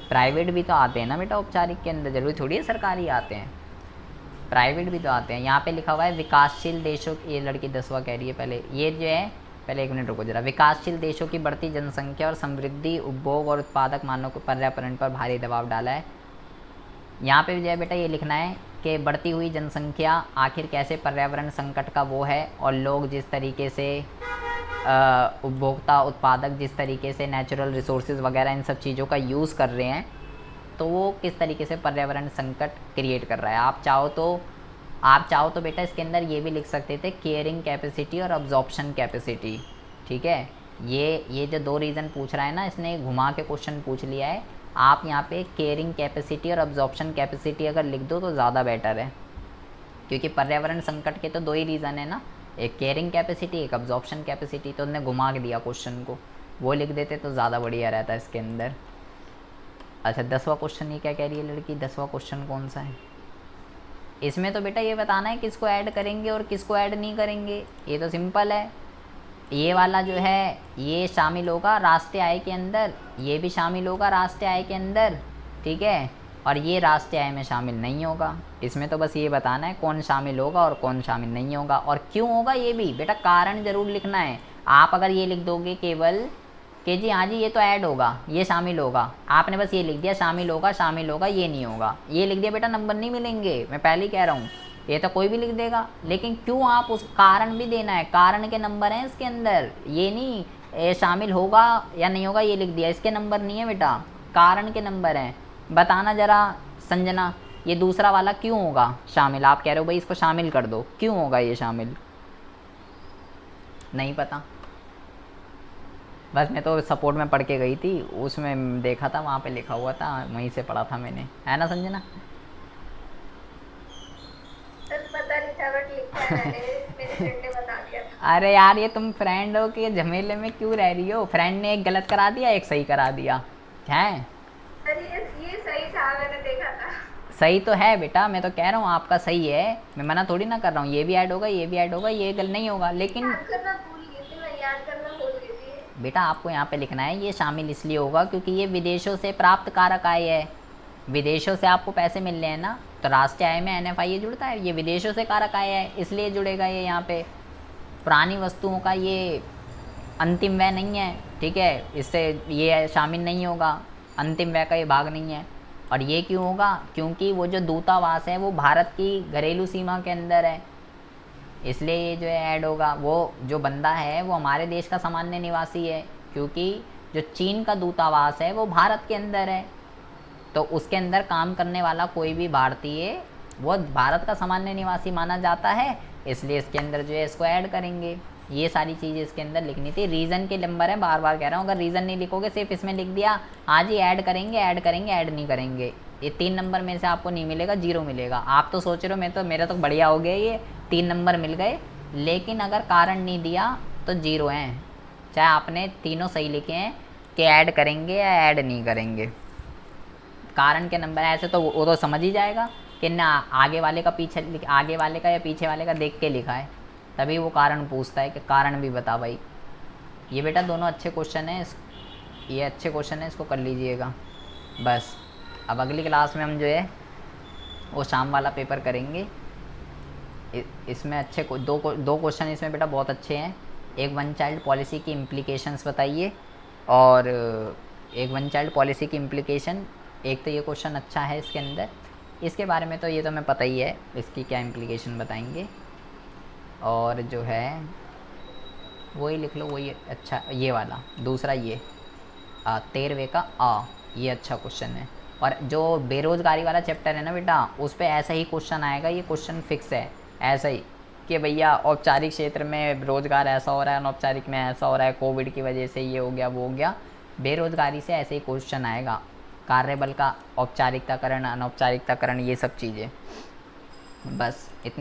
प्राइवेट भी तो आते हैं ना बेटा औपचारिक के अंदर, ज़रूरी थोड़ी है सरकारी आते हैं, प्राइवेट भी तो आते हैं। यहाँ पे लिखा हुआ है विकासशील देशों, ये लड़की 10वां कह रही है, पहले ये जो है, पहले 1 मिनट रुको जरा। विकासशील देशों की बढ़ती जनसंख्या और समृद्धि उपभोग और उत्पादक मानव को पर्यावरण पर भारी दबाव डाला है। यहाँ पे जो है बेटा ये लिखना है कि बढ़ती हुई जनसंख्या आखिर कैसे पर्यावरण संकट का वो है, और लोग जिस तरीके से उपभोक्ता उत्पादक जिस तरीके से नेचुरल रिसोर्सेज वगैरह इन सब चीज़ों का यूज़ कर रहे हैं, तो वो किस तरीके से पर्यावरण संकट क्रिएट कर रहा है। आप चाहो तो आप चाहो तो बेटा इसके अंदर ये भी लिख सकते थे, केयरिंग कैपेसिटी और अब्जॉर्प्शन कैपेसिटी। ठीक है, ये जो 2 रीज़न पूछ रहा है ना, इसने घुमा के क्वेश्चन पूछ लिया है। आप यहाँ पे केयरिंग कैपेसिटी और अब्जॉर्प्शन कैपेसिटी अगर लिख दो तो ज़्यादा बेटर है, क्योंकि पर्यावरण संकट के तो 2 ही रीज़न है ना, एक केयरिंग कैपेसिटी, एक अब्जॉर्प्शन कैपेसिटी। तो उन्होंने घुमा के दिया क्वेश्चन को, वो लिख देते तो ज़्यादा बढ़िया रहता है इसके अंदर। अच्छा 10वां क्वेश्चन ये क्या कह रही है लड़की, 10वां क्वेश्चन कौन सा है? इसमें तो बेटा ये बताना है किसको ऐड करेंगे और किसको ऐड नहीं करेंगे। ये तो सिंपल है, ये वाला जो है ये शामिल होगा राष्ट्रीय आय के अंदर, ये भी शामिल होगा राष्ट्रीय आय के अंदर। ठीक है, और ये राष्ट्रीय आय में शामिल नहीं होगा। इसमें तो बस ये बताना है कौन शामिल होगा और कौन शामिल नहीं होगा, और क्यों होगा ये भी बेटा कारण ज़रूर लिखना है। आप अगर ये लिख दोगे केवल कि जी हाँ जी ये तो ऐड होगा, ये शामिल होगा, आपने बस ये लिख दिया शामिल होगा, ये नहीं होगा, ये लिख दिया बेटा, नंबर नहीं मिलेंगे। मैं पहले ही कह रहा हूँ, ये तो कोई भी लिख देगा, लेकिन क्यों आप उस कारण भी देना है, कारण के नंबर हैं इसके अंदर। ये नहीं ये शामिल होगा या नहीं होगा ये लिख दिया, इसके नंबर नहीं है बेटा, कारण के नंबर हैं। बताना ज़रा संजना, ये दूसरा वाला क्यों होगा शामिल? आप कह रहे हो भाई इसको शामिल कर दो, क्यों होगा ये शामिल? नहीं पता, बस मैं तो सपोर्ट में पढ़ के गई थी, उसमें देखा था वहाँ पे लिखा हुआ था, वहीं से पढ़ा था मैंने, है ना संजना? सर पता नहीं था बट लिखा है मैंने, मेरे फ्रेंड ने बता दिया था। अरे यार ये तुम फ्रेंड हो के झमेले में क्यों रह रही हो? फ्रेंड ने एक गलत करा दिया, एक सही करा दिया है। सर ये सही था, मैंने देखा था। सही तो है बेटा, मैं तो कह रहा हूँ आपका सही है, मैं मना थोड़ी ना कर रहा हूँ। ये भी ऐड होगा, ये भी ऐड होगा, ये गल नहीं होगा, लेकिन याद करना भूल गई थी मैं, याद करना भूल गई थी। बेटा आपको यहाँ पे लिखना है ये शामिल इसलिए होगा क्योंकि ये विदेशों से प्राप्त कारक आय है। विदेशों से आपको पैसे मिल रहे हैं ना, तो राष्ट्रीय आय में NFI जुड़ता है, ये विदेशों से कारक आय है इसलिए जुड़ेगा ये यहाँ पे। पुरानी वस्तुओं का ये अंतिम व्यय नहीं है, ठीक है, इससे ये शामिल नहीं होगा, अंतिम व्यय का ये भाग नहीं है। और ये क्यों होगा? क्योंकि वो जो दूतावास है वो भारत की घरेलू सीमा के अंदर है, इसलिए ये जो है ऐड होगा। वो जो बंदा है वो हमारे देश का सामान्य निवासी है, क्योंकि जो चीन का दूतावास है वो भारत के अंदर है, तो उसके अंदर काम करने वाला कोई भी भारतीय वो भारत का सामान्य निवासी माना जाता है, इसलिए इसके अंदर जो है इसको ऐड करेंगे। ये सारी चीज़ें इसके अंदर लिखनी थी। रीज़न के नंबर है, बार बार कह रहा हूँ, अगर रीज़न नहीं लिखोगे सिर्फ इसमें लिख दिया हाँ जी ऐड करेंगे ऐड करेंगे, ऐड नहीं करेंगे, ये 3 नंबर में से आपको नहीं मिलेगा, 0 मिलेगा। आप तो सोच रहे हो मेरा तो बढ़िया हो गया, ये 3 नंबर मिल गए, लेकिन अगर कारण नहीं दिया तो 0 हैं, चाहे आपने तीनों सही लिखे हैं कि ऐड करेंगे या ऐड नहीं करेंगे। कारण के नंबर ऐसे तो वो तो समझ ही जाएगा कि ना आगे वाले का आगे वाले का या पीछे वाले का देख के लिखा है, तभी वो कारण पूछता है कि कारण भी बता भाई। ये बेटा दोनों अच्छे क्वेश्चन हैं, ये अच्छे क्वेश्चन है, इसको कर लीजिएगा बस। अब अगली क्लास में हम जो है वो शाम वाला पेपर करेंगे। इसमें अच्छे दो क्वेश्चन इसमें बेटा बहुत अच्छे हैं। एक वन चाइल्ड पॉलिसी की इम्प्लीकेशंस बताइए, और एक वन चाइल्ड पॉलिसी की इम्प्लीकेशन, एक तो ये क्वेश्चन अच्छा है इसके अंदर, इसके बारे में तो ये तो मैं पता ही है, इसकी क्या इम्प्लीकेशन बताएंगे। और जो है वही लिख लो, वही अच्छा, ये वाला दूसरा ये 13वें का ये अच्छा क्वेश्चन है। और जो बेरोज़गारी वाला चैप्टर है ना बेटा, उस पर ऐसा ही क्वेश्चन आएगा, ये क्वेश्चन फिक्स है ऐसा ही कि भैया औपचारिक क्षेत्र में रोज़गार ऐसा हो रहा है, अनौपचारिक में ऐसा हो रहा है, कोविड की वजह से ये हो गया वो हो गया। बेरोज़गारी से ऐसे ही क्वेश्चन आएगा, कार्यबल का औपचारिकताकरण, अनौपचारिकताकरण, ये सब चीज़ें। बस इतनी